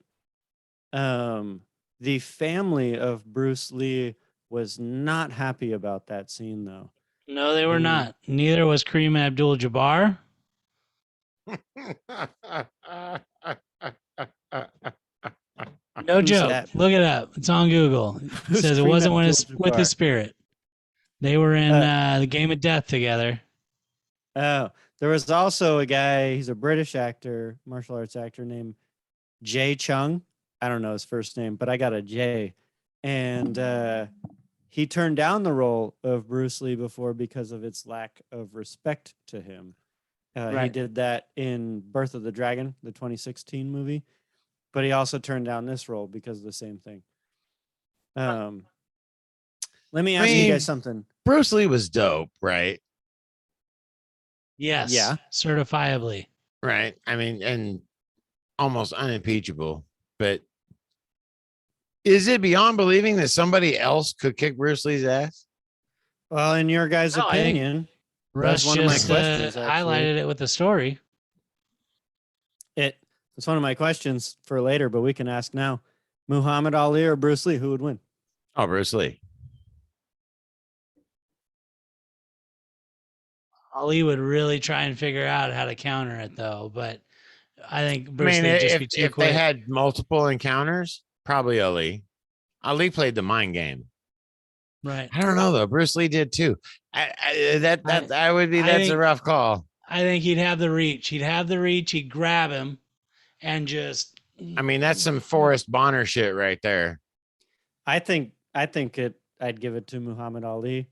The family of Bruce Lee was not happy about that scene, though. No, they were And- not. Neither was Kareem Abdul-Jabbar. No Who's joke. that? Look it up. It's on Google. It Who's says it Kareem wasn't with Abdul-Jabbar? his spirit. They were in the Game of Death together. Oh, there was also a guy, he's a British actor, martial arts actor named Jay Chung. I don't know his first name, but I got a J. And he turned down the role of Bruce Lee before because of its lack of respect to him. He Right. did that in Birth of the Dragon, the 2016 movie, but he also turned down this role because of the same thing. Let me ask you guys something. Bruce Lee was dope, right? Yes. Yeah. Certifiably. Right. I mean, and almost unimpeachable. But is it beyond believing that somebody else could kick Bruce Lee's ass? Well, in your guys' No, I think opinion, Russ one of my just questions, actually. highlighted it with the story. It's one of my questions for later, but we can ask now. Muhammad Ali or Bruce Lee, who would win? Oh, Bruce Lee. Ali would really try and figure out how to counter it, though. But I think Bruce I mean, Lee would just be too if quick. they had multiple encounters, probably Ali. Ali played the mind game. Right. I don't know though. Bruce Lee did too. That's a rough call. I think he'd have the reach. He'd grab him and just. I mean, that's some Forrest Bonner shit right there. I'd give it to Muhammad Ali.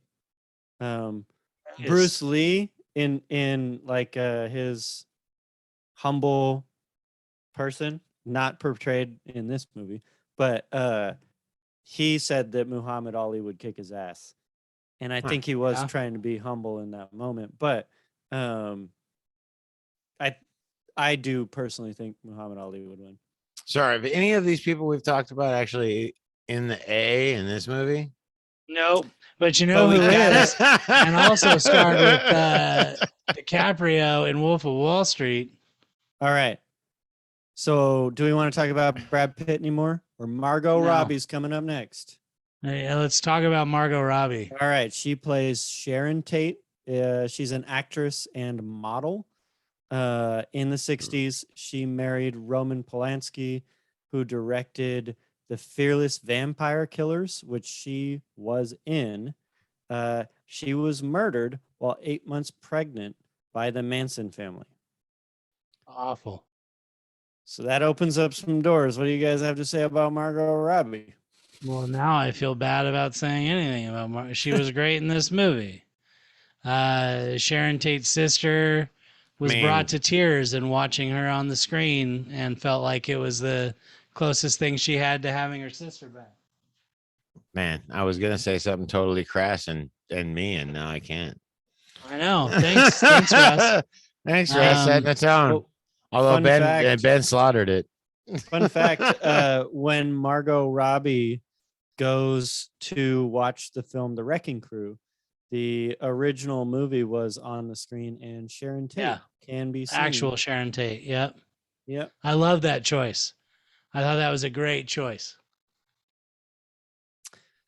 Bruce Lee in like his humble person, not portrayed in this movie, but he said that Muhammad Ali would kick his ass. And I think he was trying to be humble in that moment. But I do personally think Muhammad Ali would win. Sorry, but any of these people we've talked about actually in the A in this movie? Nope. But you know who is? And also starred with DiCaprio in Wolf of Wall Street. All right. So do we want to talk about Brad Pitt anymore? Or Margot Robbie's coming up next? Hey, let's talk about Margot Robbie. All right. She plays Sharon Tate. She's an actress and model. In the 60s, she married Roman Polanski, who directed The Fearless Vampire Killers, which she was in. She was murdered while 8 months pregnant by the Manson family. Awful. So that opens up some doors. What do you guys have to say about Margot Robbie? Well, now I feel bad about saying anything about She was great in this movie. Sharon Tate's sister was brought to tears in watching her on the screen and felt like it was the closest thing she had to having her sister back. Man, I was gonna say something totally crass and mean, and now I can't. I know. Thanks, Russ. Thanks, Russ. Setting the tone. Although Ben slaughtered it. Fun fact: when Margot Robbie goes to watch the film The Wrecking Crew, the original movie was on the screen, and Sharon Tate can be seen. Actual Sharon Tate. Yep. Yep. I love that choice. I thought that was a great choice.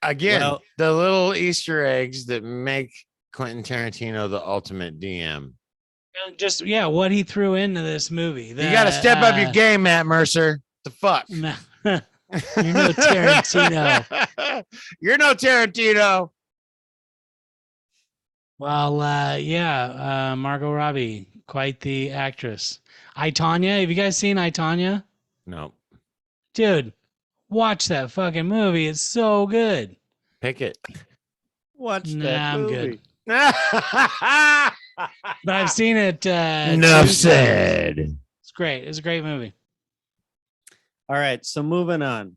Again, the little Easter eggs that make Quentin Tarantino the ultimate DM. Just what he threw into this movie. You got to step up your game, Matt Mercer. The fuck? You're no Tarantino. You're no Tarantino. Well, Margot Robbie, quite the actress. I, Tonya, have you guys seen I, Tonya? No. Dude, watch that fucking movie. It's so good. Pick it. Watch that movie. I'm good. But I've seen it. Enough said. It's great. It's a great movie. All right, so moving on.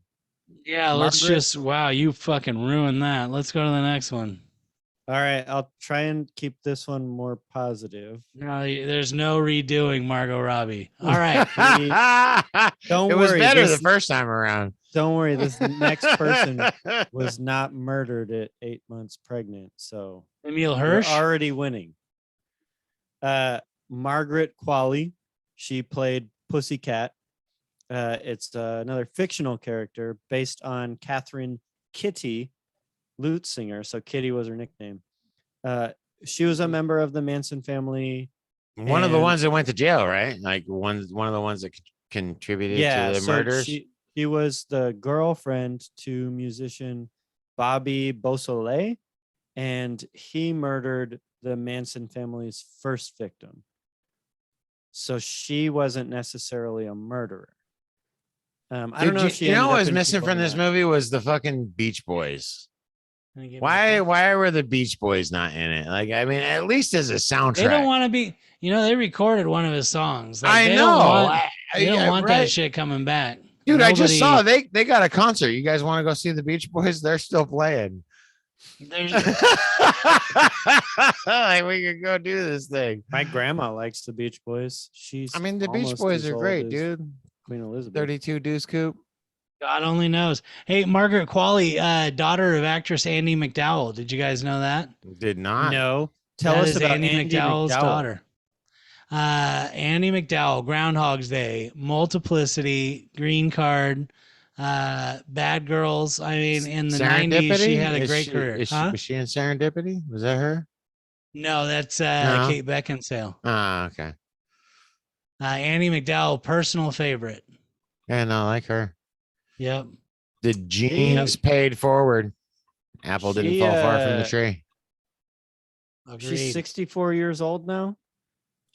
Yeah, let's just, you fucking ruined that. Let's go to the next one. All right, I'll try and keep this one more positive. No, there's no redoing Margot Robbie. All right. Don't worry. It was better the first time around. Don't worry. This next person was not murdered at 8 months pregnant. So Emil Hirsch already winning. Margaret Qualley. She played Pussycat. It's another fictional character based on Catherine Kitty, lute singer. So Kitty was her nickname. She was a member of the Manson family. One of the ones that went to jail, right? Like one of the ones that contributed to the murders. She was the girlfriend to musician Bobby Beausoleil, and he murdered the Manson family's first victim. So she wasn't necessarily a murderer. I don't know if she. You know what was missing from this movie was the fucking Beach Boys. Why were the Beach Boys not in it? Like, I mean, at least as a soundtrack. They don't want to be. They recorded one of his songs. Like, I know. They don't want that shit coming back. Dude, I just saw they got a concert. You guys want to go see the Beach Boys? They're still playing. There's like, we could go do this thing. My grandma likes the Beach Boys. The Beach Boys are great, dude. Queen Elizabeth. 32 Deuce Coupe. God only knows. Hey, Margaret Qualley, daughter of actress Andie MacDowell. Did you guys know that? Did not. No. Tell us about Andie MacDowell's daughter. Andie MacDowell, Groundhog's Day, Multiplicity, Green Card, Bad Girls. I mean, in the 90s, she had a great career. Was she in Serendipity? Was that her? No, that's Kate Beckinsale. Ah, okay. Andie MacDowell, personal favorite. Yeah, no, I like her. Yep. The genes paid forward. Apple didn't fall far from the tree. Agreed. She's 64 years old now.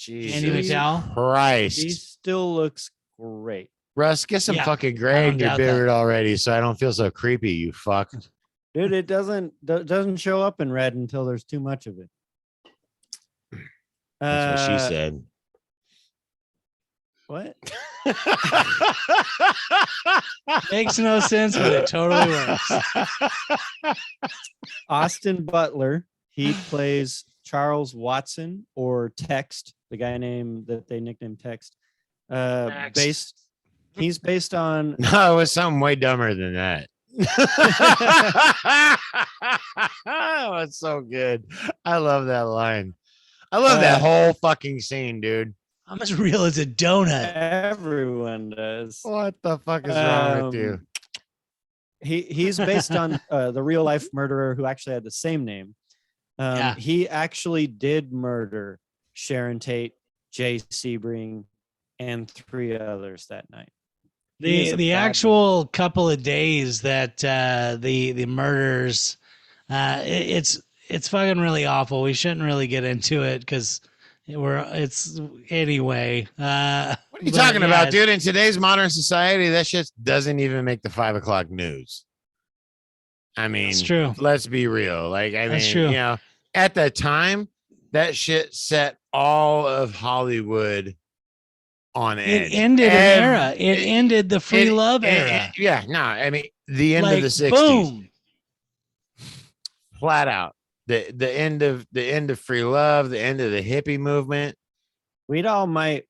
Andie MacDowell. Christ. She still looks great. Russ, get some fucking gray in your beard already so I don't feel so creepy, you fuck. Dude, it doesn't show up in red until there's too much of it. That's what she said. What? Makes no sense, but it totally works. Austin Butler, he plays Charles Watson, or Text, the guy that they nicknamed Text. He's based on. No, it was something way dumber than that. Oh, it's so good. I love that line. I love that whole fucking scene, dude. I'm as real as a donut. Everyone does. What the fuck is wrong with you? He's based on the real life murderer who actually had the same name. He actually did murder Sharon Tate, Jay Sebring, and 3 others that night. The actual couple of days that the murders, it's fucking really awful. We shouldn't really get into it because it's anyway. What are you talking about, dude? In today's modern society, that shit doesn't even make the 5 o'clock news. I mean, it's true. Let's be real. Like, I That's mean, true. At the time, that shit set all of Hollywood on edge. It ended an era. It ended the free love era. Yeah, no, I mean the end of the 60s. Boom. Flat out. The end of free love, the end of the hippie movement. We'd all might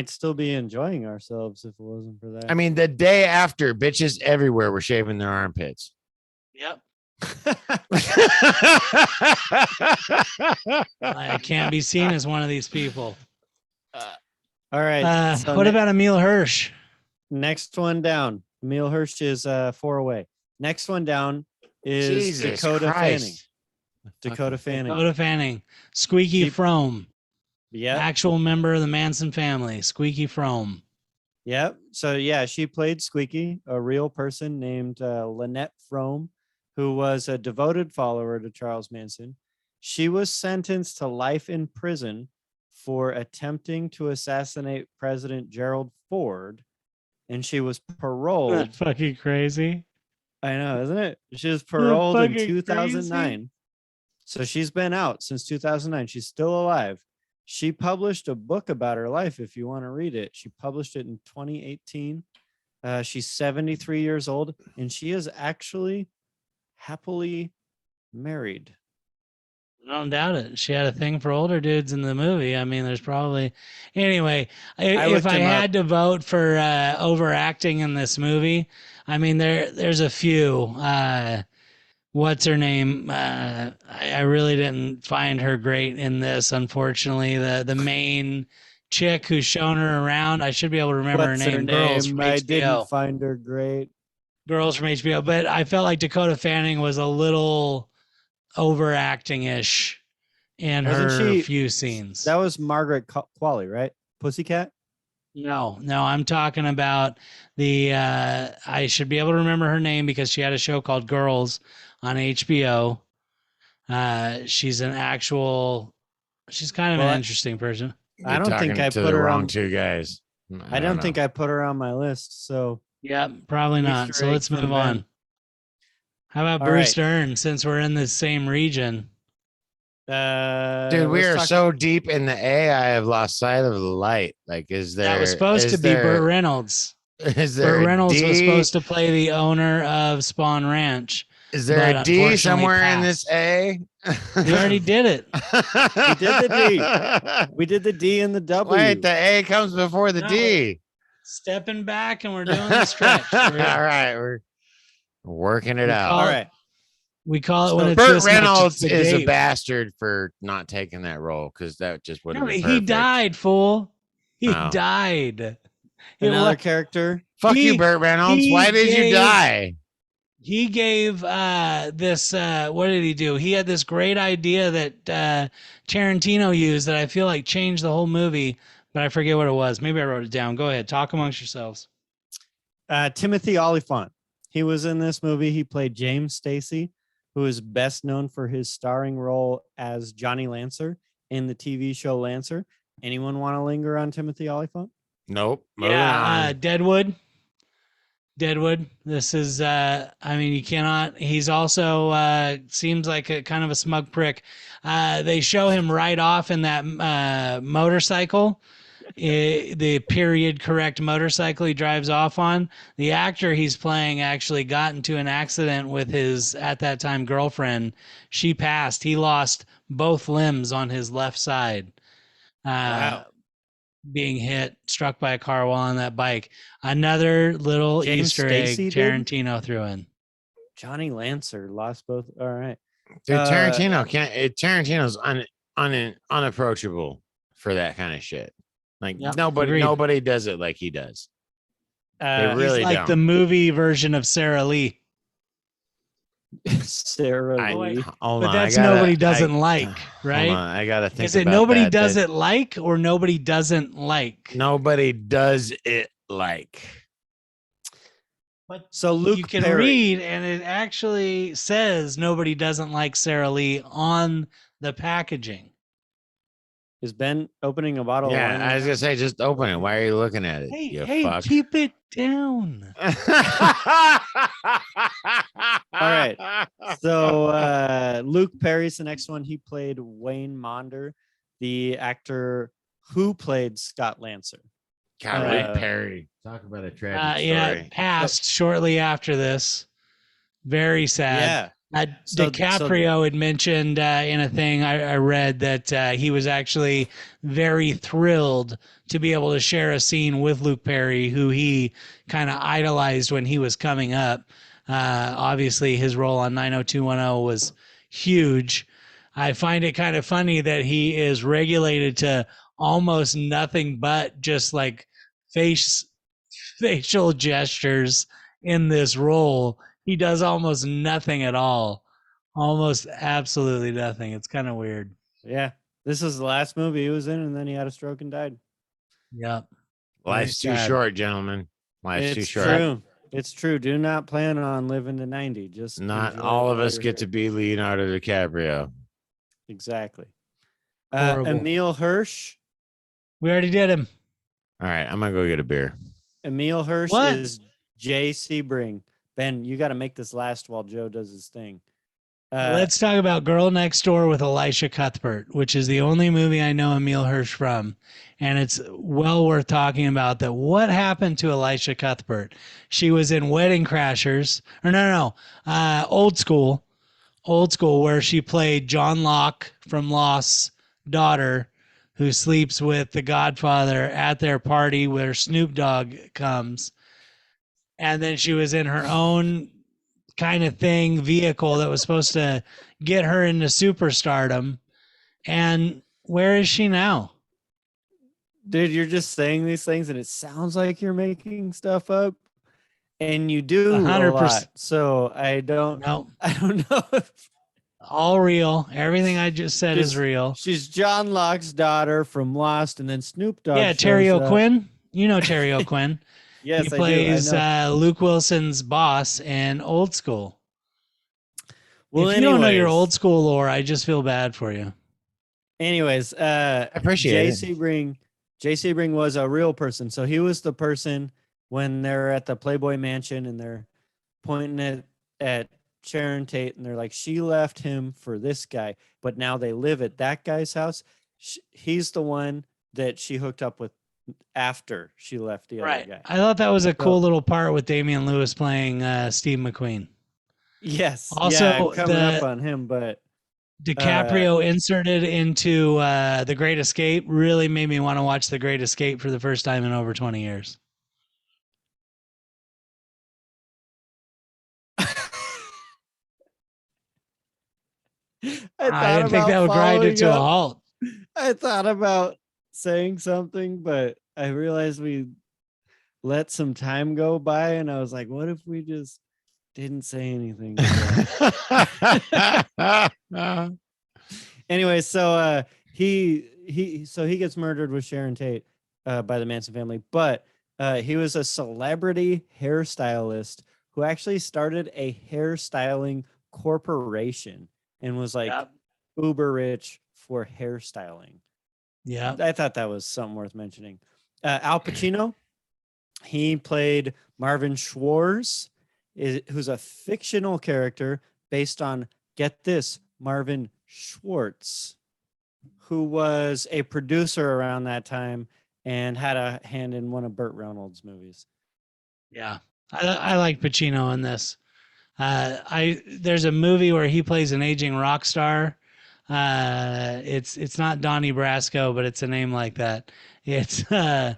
still be enjoying ourselves if it wasn't for that. I mean, the day after, bitches everywhere were shaving their armpits. Yep. I can't be seen as one of these people. All right. So what about Emile Hirsch? Next one down. Emile Hirsch is 4 away. Next one down is Jesus Dakota Christ. Fanning. Dakota Fanning. Dakota Fanning. Squeaky Frome. Yeah. Actual member of the Manson family. Squeaky Frome. Yep. So yeah, she played Squeaky, a real person named Lynette Frome, who was a devoted follower to Charles Manson. She was sentenced to life in prison for attempting to assassinate President Gerald Ford, and she was paroled. That's fucking crazy. I know, isn't it? She was paroled in fucking 2009. crazy. So she's been out since 2009. She's still alive. She published a book about her life if you want to read it. She published it in 2018. She's 73 years old, and she is actually happily married. I don't doubt it. She had a thing for older dudes in the movie. I mean, there's probably anyway. If I had to vote for overacting in this movie, I mean there's a few. What's her name? I really didn't find her great in this. Unfortunately, the main chick who's showing her around. I should be able to remember her name. Girls from I HBO. didn't find her great. Girls from HBO, but I felt like Dakota Fanning was a little overacting-ish in her few scenes. That was Margaret Qualley, right? Pussycat? No, I'm talking about the I should be able to remember her name because she had a show called Girls on HBO. She's kind of an interesting person. I don't think I put her on two guys. I don't think I put her on my list. So yeah, probably not. So let's move on. How about Bruce Dern, since we're in the same region? Dude, we are so deep in the A, I have lost sight of the light. Like, is there? That was supposed to be Burt Reynolds. Is there? Burt Reynolds was supposed to play the owner of Spawn Ranch. Is there a D somewhere in this A? We already did it. We did the D. We did the D and the W. Wait, the A comes before the D. Stepping back, and we're doing the stretch. All right, we're working it out. All right. We call it when it's Burt Reynolds is a bastard for not taking that role because that just would have been perfect. He died, fool. He died. Another character. Fuck you, Burt Reynolds. Why did you die? He gave this. What did he do? He had this great idea that Tarantino used that I feel like changed the whole movie, but I forget what it was. Maybe I wrote it down. Go ahead. Talk amongst yourselves. Timothy Olyphant. He was in this movie. He played James Stacy, who is best known for his starring role as Johnny Lancer in the TV show Lancer. Anyone want to linger on Timothy Olyphant? Nope. Deadwood. This is, I mean, you cannot, he's also, seems like a kind of a smug prick. They show him right off in that motorcycle, the period correct motorcycle he drives off on. The actor he's playing actually got into an accident with his, at that time, girlfriend. She passed. He lost both limbs on his left side. Wow. Being struck by a car while on that bike. Another little Easter egg Tarantino threw in. Johnny Lancer lost both. All right. Dude, Tarantino's unapproachable for that kind of shit. Like nobody does it like he does. They really he's like don't. The movie version of Sarah Lee. Sarah Lee. But that's nobody doesn't like, right? Hold on, I gotta think. Is it nobody does it like or nobody doesn't like? Nobody does it like. But so Luke you can Perry. read, and it actually says nobody doesn't like Sarah Lee on the packaging. Is Ben opening a bottle of wine? Yeah, I was gonna say, just open it. Why are you looking at it? Hey, keep it down. right. So Luke Perry's the next one. He played Wayne Maunder, the actor who played Scott Lancer. God, Luke Perry. Talk about a tragic story. Passed shortly after this. Very sad. Yeah. DiCaprio had mentioned in a thing I read that he was actually very thrilled to be able to share a scene with Luke Perry, who he kind of idolized when he was coming up. Obviously, his role on 90210 was huge. I find it kind of funny that he is regulated to almost nothing but just like facial gestures in this role. He does almost nothing at all. Almost absolutely nothing. It's kind of weird. Yeah. This was the last movie he was in, and then he had a stroke and died. Yep. Life's too short, gentlemen. Life's too short. True. It's true. Do not plan on living to 90. Just not all of us get to be Leonardo DiCaprio. Exactly. Horrible. Emil Hirsch. We already did him. All right, I'm gonna go get a beer. Emil Hirsch What? is Jay Sebring. Ben, you got to make this last while Joe does his thing. Let's talk about Girl Next Door with Elisha Cuthbert, which is the only movie I know Emil Hirsch from. And it's well worth talking about that. What happened to Elisha Cuthbert? She was in Wedding Crashers, or Old School, where she played John Locke from Lost's daughter, who sleeps with the Godfather at their party where Snoop Dogg comes. And then she was in her own kind of thing, vehicle that was supposed to get her into superstardom. And where is she now? Dude, you're just saying these things and it sounds like you're making stuff up. And you do 100%. A lot. So I don't know if all real. Everything I just said is real. She's John Locke's daughter from Lost, and then Snoop Dogg. Yeah, Terry O'Quinn. You know Terry O'Quinn. Yes, he plays Luke Wilson's boss in Old School. Well, if you don't know your Old School lore, I just feel bad for you. Anyways, I appreciate it. Jay Sebring was a real person. So he was the person when they're at the Playboy Mansion and they're pointing it at Sharon Tate and they're like, she left him for this guy, but now they live at that guy's house. He's the one that she hooked up with after she left the other guy. I thought that was a cool little part with Damian Lewis playing Steve McQueen. Yes. Also, yeah, I'm coming up on him, but DiCaprio inserted into The Great Escape really made me want to watch The Great Escape for the first time in over 20 years. I didn't think that would grind it to a halt. I thought about saying something, but I realized we let some time go by, and I was like, what if we just didn't say anything? Anyway, so he gets murdered with Sharon Tate by the Manson family, but he was a celebrity hairstylist who actually started a hairstyling corporation and was like uber rich for hairstyling. Yeah, I thought that was something worth mentioning. Al Pacino, he played Marvin Schwartz, who's a fictional character based on, get this, Marvin Schwartz, who was a producer around that time and had a hand in one of Burt Reynolds' movies. Yeah, I like Pacino in this. There's a movie where he plays an aging rock star. It's not Donnie Brasco, but it's a name like that. It's really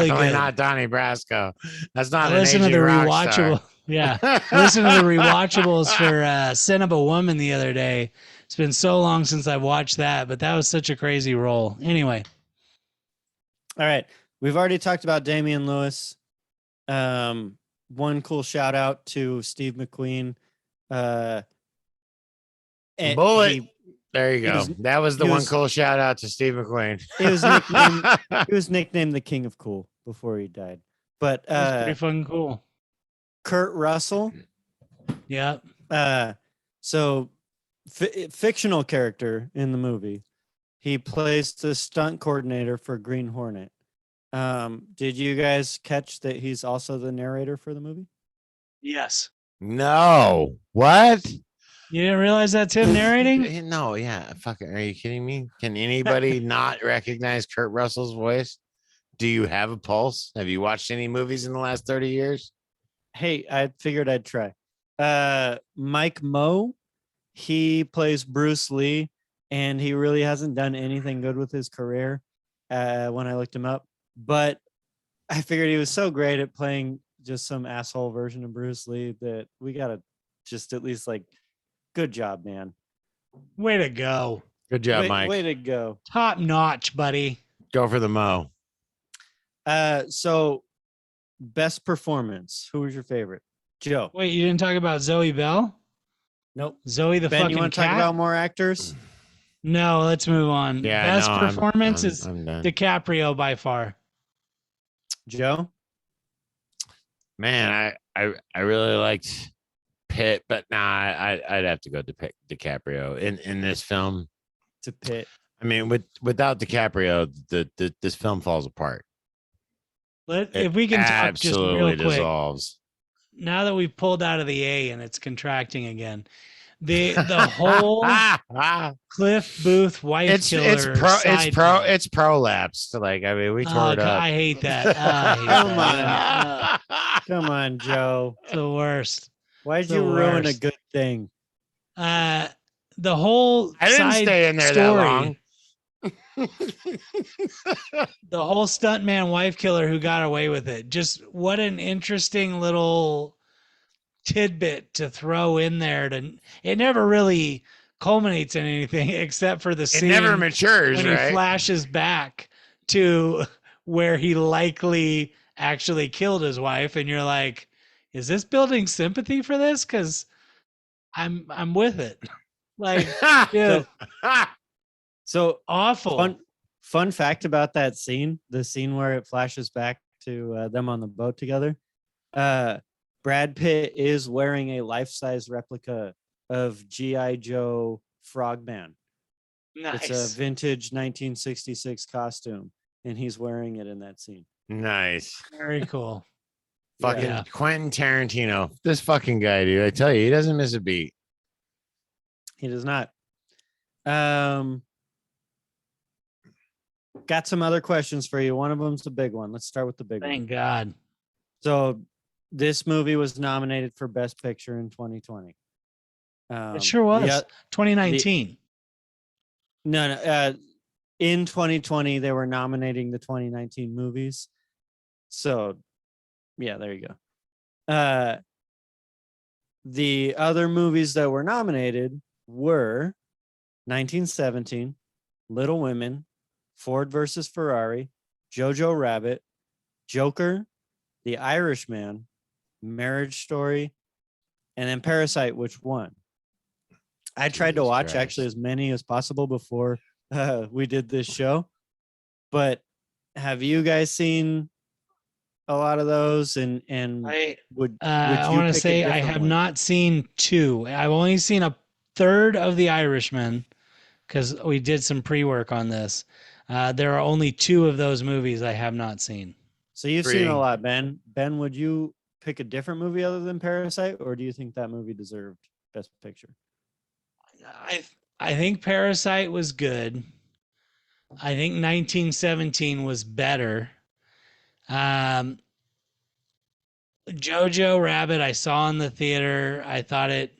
definitely good. Not Donnie Brasco. That's not listen an to the aging rock rewatchable. Star. Yeah, listen to the rewatchables for Sin of a Woman the other day. It's been so long since I watched that, but that was such a crazy role. Anyway, all right, we've already talked about Damian Lewis. One cool shout out to Steve McQueen. Bullet. There you go. That was the one cool shout out to Steve McQueen. He was nicknamed the King of Cool before he died. But that's pretty fucking cool. Kurt Russell. Yeah. So fictional character in the movie. He plays the stunt coordinator for Green Hornet. Did you guys catch that he's also the narrator for the movie? Yes. No. What? You didn't realize that's him narrating? No, yeah. Fucking, are you kidding me? Can anybody not recognize Kurt Russell's voice? Do you have a pulse? Have you watched any movies in the last 30 years? Hey, I figured I'd try. Mike Moe, he plays Bruce Lee, and he really hasn't done anything good with his career when I looked him up. But I figured he was so great at playing just some asshole version of Bruce Lee that we gotta just at least like, good job, man. Way to go. Good job, Mike. Way to go. Top notch, buddy. Go for the Mo. So best performance. Who was your favorite? Joe. Wait, you didn't talk about Zoe Bell? Nope. Zoe the Ben, fucking you want to cat? talk about more actors? No, let's move on. Yeah, Best no, performance is I'm done. DiCaprio by far. Joe? Man, I really liked Pitt, but nah, I'd have to go to DiCaprio in this film. To Pitt. I mean, without DiCaprio, this film falls apart. If we can talk just real absolutely quick. dissolves. Now that we've pulled out of the A and it's contracting again, the whole Cliff Booth wife killer. It's prolapsed. Like, I mean, we tore it up. I hate that. Come on. Come on, Joe. It's the worst. Why'd The you ruin a worst. good thing? The whole I didn't side stay in there story, that long. the whole stuntman wife killer who got away with it. Just what an interesting little tidbit to throw in there. It never really culminates in anything except for the It scene never matures, when right? he flashes back to where he likely actually killed his wife, and you're like, is this building sympathy for this? Because I'm with it. Like, dude, So awful. fun fact about that scene, the scene where it flashes back to them on the boat together. Brad Pitt is wearing a life-size replica of G.I. Joe Frogman. Nice. It's a vintage 1966 costume, and he's wearing it in that scene. Nice. Very cool. Fucking Yeah. Quentin Tarantino. This fucking guy, dude. I tell you, he doesn't miss a beat. He does not. Got some other questions for you. One of them's the big one. Let's start with the big one. Thank God. So this movie was nominated for Best Picture in 2020. It sure was. 2019. No. In 2020, they were nominating the 2019 movies. So, yeah, there you go. The other movies that were nominated were 1917, Little Women, Ford versus Ferrari, Jojo Rabbit, Joker, The Irishman, Marriage Story, and then Parasite, which won. I tried to watch actually as many as possible before we did this show, but have you guys seen a lot of those? And would I you want to pick a say I different have one? not seen two. I've only seen a third of The Irishman because we did some pre-work on this. There are only two of those movies I have not seen. So you've seen a lot, Ben. Ben, would you pick a different movie other than Parasite, or do you think that movie deserved Best Picture? I think Parasite was good. I think 1917 was better. Jojo Rabbit I saw in the theater. I thought it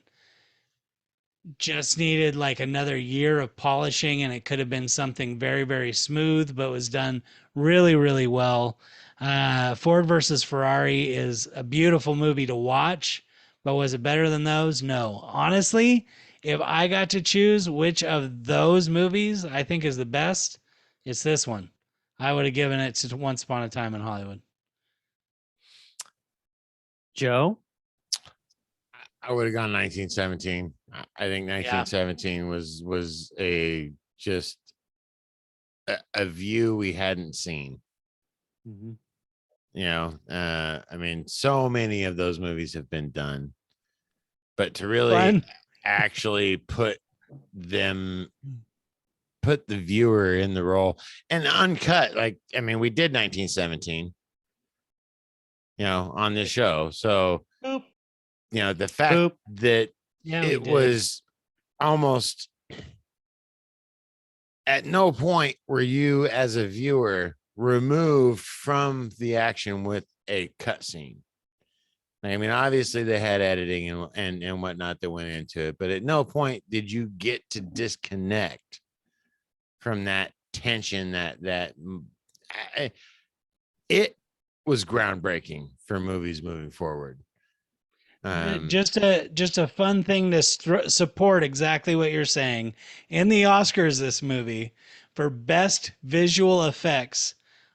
just needed like another year of polishing, and it could have been something very, very smooth, but was done really, really well. Ford versus Ferrari is a beautiful movie to watch, but was it better than those? No. Honestly, if I got to choose which of those movies I think is the best, it's this one. I would have given it to Once Upon a Time in Hollywood. Joe? I would have gone 1917. I think 1917 was a just a view we hadn't seen. Mm-hmm. You know, I mean, so many of those movies have been done, but to really actually put the viewer in the role and uncut, like, I mean, we did 1917, you know, on this show. So the fact Boop. that Yeah, we it did. was almost at no point were you as a viewer removed from the action with a cutscene. I mean, obviously they had editing and whatnot that went into it, but at no point did you get to disconnect from that tension. It was groundbreaking for movies moving forward. Just a fun thing to support exactly what you're saying. In the Oscars, this movie for best visual effects,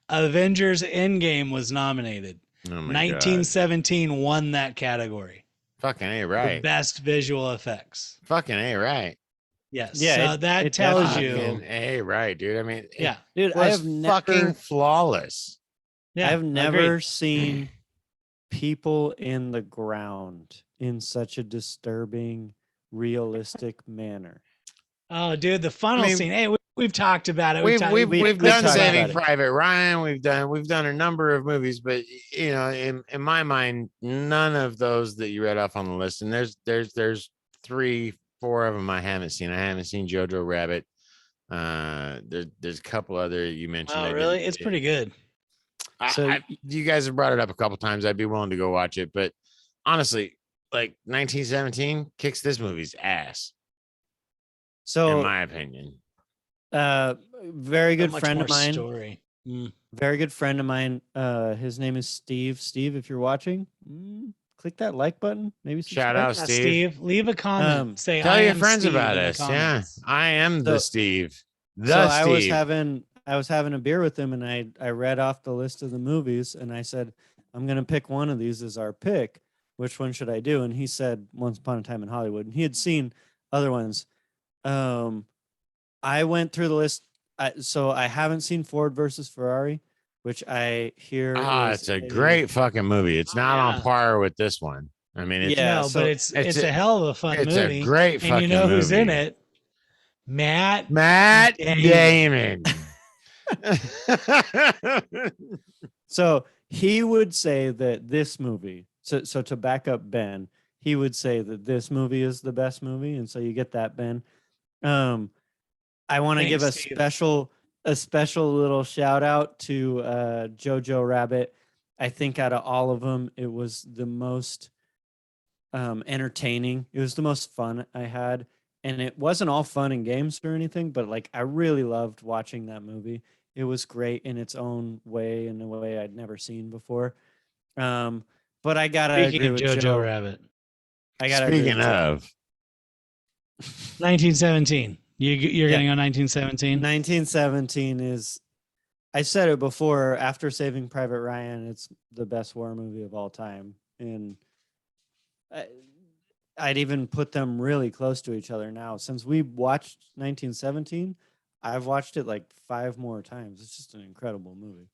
Avengers Endgame was nominated. Oh my god, 1917 won that category fucking A, for right? best visual effects. Fucking A, right? Yes, Yeah, so it- that it tells definitely- you. Fucking A, right, dude. I mean, Yeah, Dude, it I was have fucking never flawless. yeah, I've never agreed. seen people in the ground in such a disturbing, realistic manner. Oh, dude, the funnel I mean, scene. Hey, we've talked about it. We've we've done talked Saving about it. Private Ryan. We've done a number of movies, but in my mind, none of those that you read off on the list. And there's 3, 4 of them I haven't seen. I haven't seen Jojo Rabbit. There's a couple other you mentioned. Oh, really? It's pretty good. So- You guys have brought it up a couple times. I'd be willing to go watch it, but honestly, like 1917 kicks this movie's ass, So, in my opinion. very So good much friend more of mine. story. Very good friend of mine. His name is Steve. Steve, if you're watching, click that like button. Maybe Shout subscribe. out, Yeah, Steve. Steve, leave a comment. Say Tell I your am friends Steve about in the us. Yeah, comments. I am the So- Steve. So I was Steve. having a beer with him, and I read off the list of the movies, and I said, I'm gonna pick one of these as our pick. Which one should I do? And he said, Once Upon a Time in Hollywood, and he had seen other ones. I went through the list. So I haven't seen Ford versus Ferrari, which I hear is It's a great fucking movie. It's not on yeah. par with this one. I mean, it's Yeah, No, so but it's it's a hell of a fun it's movie. a great and fucking you know who's in movie. it? Matt Damon. So he would say that this movie. So to back up Ben, he would say that this movie is the best movie, and so you get that, Ben. I want to give Thanks, Steve. a special little shout out to Jojo Rabbit. I think out of all of them, it was the most entertaining. It was the most fun I had, and it wasn't all fun and games or anything, but like I really loved watching that movie. It was great in its own way, in a way I'd never seen before. But I gotta Speaking agree of with Jojo Joe. Rabbit, I gotta agree Speaking with Joe. of, 1917. You're Yeah. gonna go 1917. 1917 is. I said it before. After Saving Private Ryan, it's the best war movie of all time, and I'd even put them really close to each other now. Since we watched 1917, I've watched it like 5 more times. It's just an incredible movie.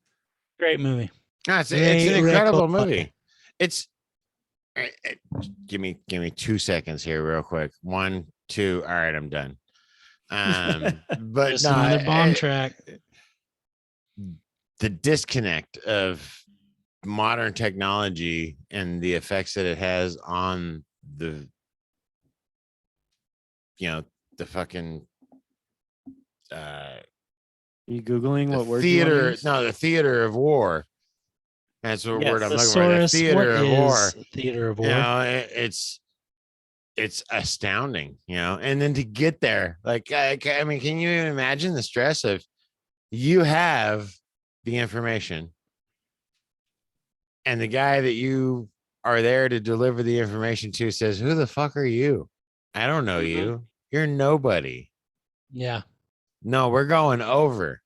Great movie. it's Ray an incredible Rickle- movie. It's give me 2 seconds here, real quick. 1, 2. All right, I'm done. But Just no, another bomb track. the disconnect of modern technology and the effects that it has on the the fucking Are you googling the what word you wanna theater use? no the theater of war. That's the Yes. word I'm looking for. The Thesaurus, theater what of war. is theater of war? It's astounding, and then to get there, like I mean, can you even imagine the stress of you have the information and the guy that you are there to deliver the information to says, who the fuck are you? I don't know you. You're nobody. Yeah. No, we're going over.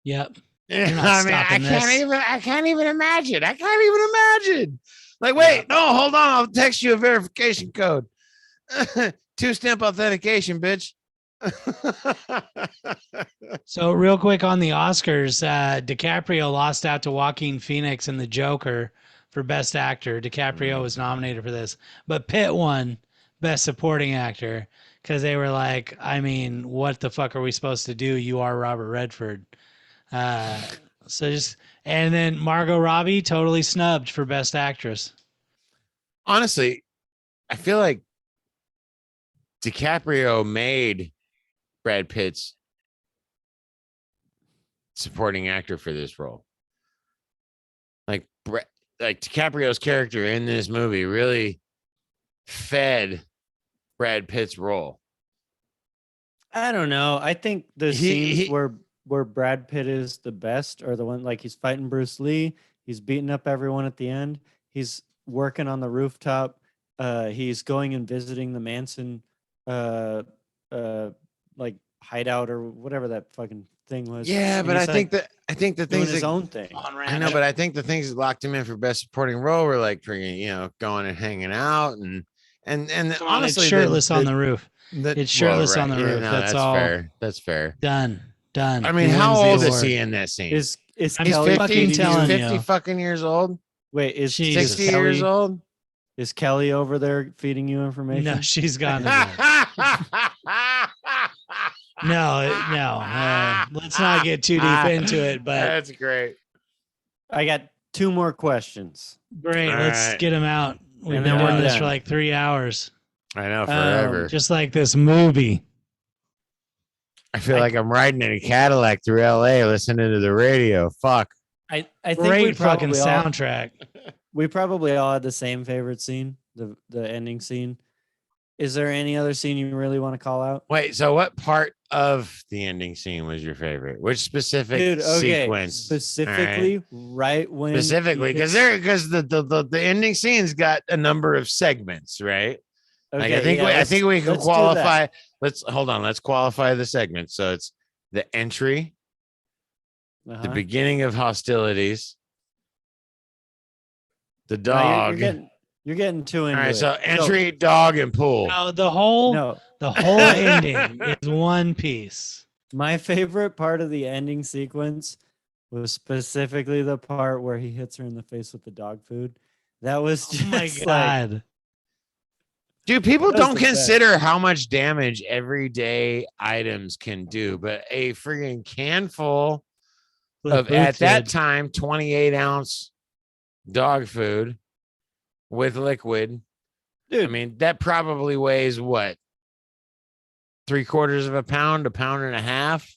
Yep. I You're not mean, stopping this. I can't even imagine. I can't even imagine. Like, wait, no, hold on. I'll text you a verification code. 2-step authentication, bitch. So real quick on the Oscars, DiCaprio lost out to Joaquin Phoenix in The Joker for Best Actor. DiCaprio was nominated for this, but Pitt won Best Supporting Actor because they were like, I mean, what the fuck are we supposed to do? You are Robert Redford. And then Margot Robbie totally snubbed for Best Actress. honestly, I feel like DiCaprio made Brad Pitt's supporting actor for this role. Like DiCaprio's character in this movie really fed Brad Pitt's role. I don't know. I think the scenes he where Brad Pitt is the best are the one like he's fighting Bruce Lee. He's beating up everyone at the end. He's working on the rooftop. He's going and visiting the Manson, uh, like hideout or whatever that fucking thing was. Yeah, And but he's, I think the doing things his that own thing. I know, but I think the things that locked him in for best supporting role were like freaking, going and hanging out and honestly, it's shirtless on the roof. It's shirtless on the roof. No, that's that's all. fair. That's fair. Done. I mean, He how wins the old is award. he in that scene? Is He's Kelly 50. fucking He's telling 50 you. fucking years old. Wait, is Jesus. 60 years old. Is Kelly over there feeding you information? No, she's gone. to bed. No. Let's not get too deep into it. But That's great. I got 2 more questions. great. All Let's right. get him out. We've And been then we're doing this for done. like 3 hours, I know, forever. just like this movie. I feel like I'm riding in a Cadillac through LA listening to the radio. Fuck. I think Great fucking soundtrack. We probably all had the same favorite scene, the ending scene. Is there any other scene you really want to call out? Wait, so what part of the ending scene was your favorite? Which specific sequence? Specifically, right when Specifically, because the ending scene's got a number of segments, right? Okay, Like I think we can let's do qualify. that. Let's hold on. Let's qualify the segments. So it's the entry, the Uh-huh. beginning of hostilities, the No, dog. you're getting too into All right, it. so entry, dog, and pool. No, the whole ending is one piece. My favorite part of the ending sequence was specifically the part where he hits her in the face with the dog food. That was just Oh my like, god. Dude, people That's don't the best. consider how much damage everyday items can do, but a freaking can full of, at that time, 28-ounce dog food with liquid. dude. I mean, that probably weighs what? 3/4 pound, a pound and a half.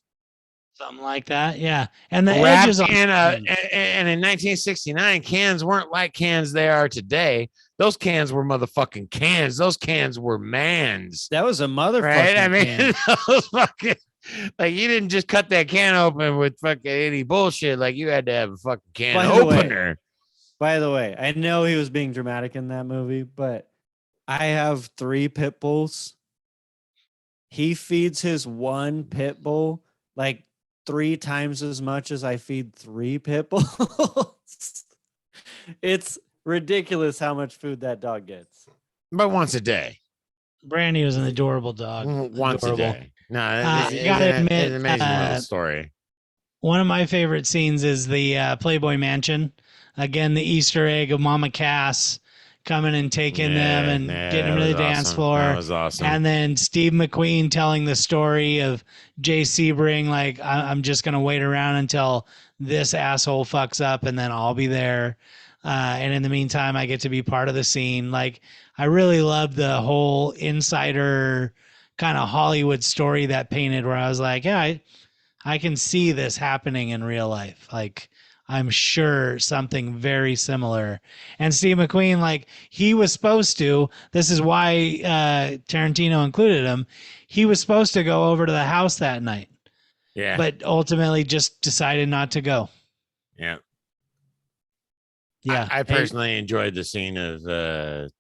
Something like that. Yeah. And the Wrapped edges on in and in 1969, cans weren't like cans they are today. Those cans were motherfucking cans. Those cans were mans. That was a motherfucking Right? I mean, can. those fucking, like, you didn't just cut that can open with fucking any bullshit. Like, you had to have a fucking can By the way- opener. By the way, I know he was being dramatic in that movie, but I have 3 pit bulls. He feeds his one pit bull like 3 times as much as I feed 3 pit bulls. It's ridiculous how much food that dog gets. But once a day. Brandy was an adorable dog. Once Adorable. a day. No, you gotta admit, it's an amazing little story. One of my favorite scenes is the Playboy Mansion. Again, the Easter egg of Mama Cass coming and taking them and getting them to the dance floor. That was awesome. And then Steve McQueen telling the story of Jay Sebring, like, I'm just going to wait around until this asshole fucks up and then I'll be there. And in the meantime, I get to be part of the scene. Like, I really loved the whole insider kind of Hollywood story that painted where I was like, yeah, I can see this happening in real life. Like, I'm sure something very similar. And Steve McQueen, like, he was supposed to, this is why Tarantino included him. He was supposed to go over to the house that night. Yeah. But ultimately just decided not to go. Yeah. Yeah. I personally enjoyed the scene of the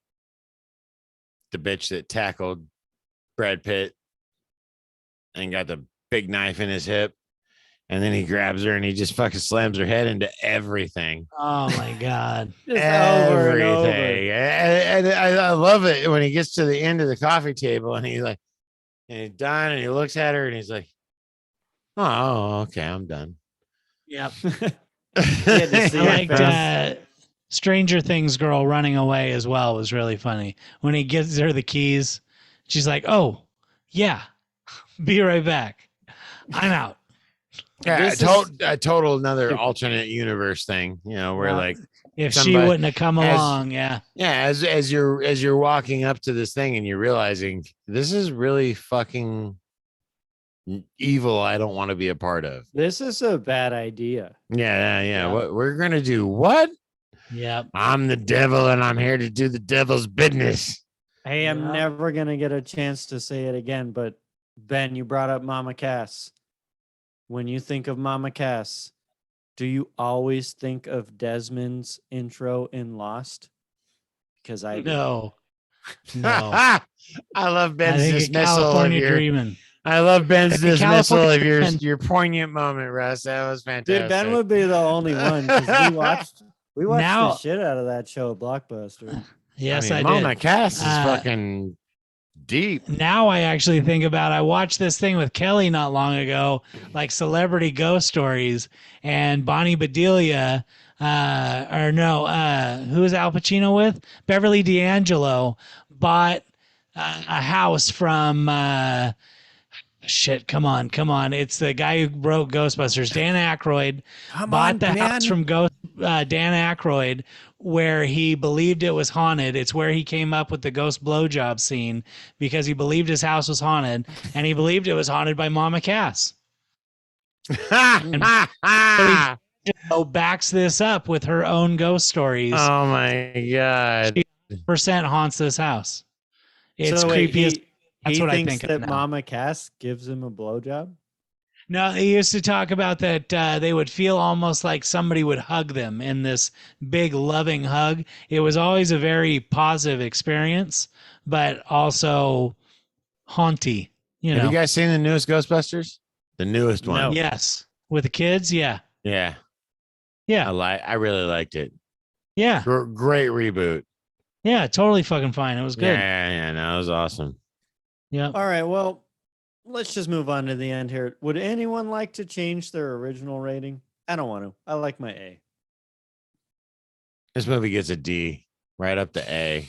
bitch that tackled Brad Pitt and got the big knife in his hip. And then he grabs her and he just fucking slams her head into everything. Oh my God. Just over and over. Everything. And I love it when he gets to the end of the coffee table and he's like, and he's done and he looks at her and he's like, oh, okay, I'm done. Yep. to see I it liked Stranger Things girl running away as well was really funny. When he gives her the keys, she's like, oh, yeah, be right back. I'm out. Yeah, This is- a total another alternate universe thing, where Yeah. like If she somebody- wouldn't have come along, yeah. as you're walking up to this thing and you're realizing this is really fucking evil. I don't want to be a part of. This is a bad idea. Yeah. What we're gonna do? What? Yep. I'm the devil and I'm here to do the devil's business. Hey, I'm Yeah. never gonna get a chance to say it again, but Ben, you brought up Mama Cass. When you think of Mama Cass, do you always think of Desmond's intro in Lost? Because I do. No. No. I love I Ben's think of dismissal of California your. Dreaming. I love Ben's Hey, dismissal of California- your poignant moment, Russ. That was fantastic. Dude, Ben would be the only one because we watched Now- the shit out of that show, Blockbuster. Yes, I, Mama did. Cass is Uh, fucking deep. Now I actually think about, I watched this thing with Kelly not long ago, like celebrity ghost stories, and Bonnie Bedelia, who is Al Pacino with? Beverly D'Angelo bought a house from come on. It's the guy who wrote Ghostbusters, Dan Aykroyd. Bought the house from Dan Aykroyd, where he believed it was haunted. It's where he came up with the ghost blowjob scene because he believed his house was haunted, and he believed it was haunted by Mama Cass. So backs this up with her own ghost stories. Oh my god! Percent haunts this house. It's So wait, creepy. That's he what I thinks think of that now. Mama Cass gives him a blowjob. No, he used to talk about that they would feel almost like somebody would hug them in this big loving hug. It was always a very positive experience, but also haunty. Have you guys seen the newest Ghostbusters? The newest one. No. Yes, with the kids. Yeah, Yeah, yeah, I really liked it. yeah, Great reboot. yeah. Totally fucking fine. It was good. Yeah. No, it was awesome. Yeah. All right, well, let's just move on to the end here. Would anyone like to change their original rating? I don't want to. I like my A. This movie gets a D, right up to A.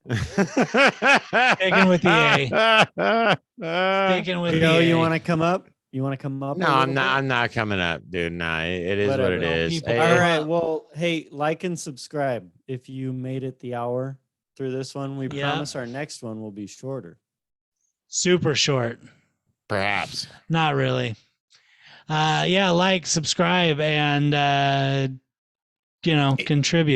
Sticking with the A. Sticking with Yo, the you A. want to come up? You want to come up? No, a I'm little not. bit? I'm not coming up, dude. Nah, it is what Whatever. it No, is. people- All right. Well, hey, like and subscribe if you made it the hour through this one. We Yeah. promise our next one will be shorter. Super short. Perhaps. Not really. Yeah, like, subscribe, and contribute.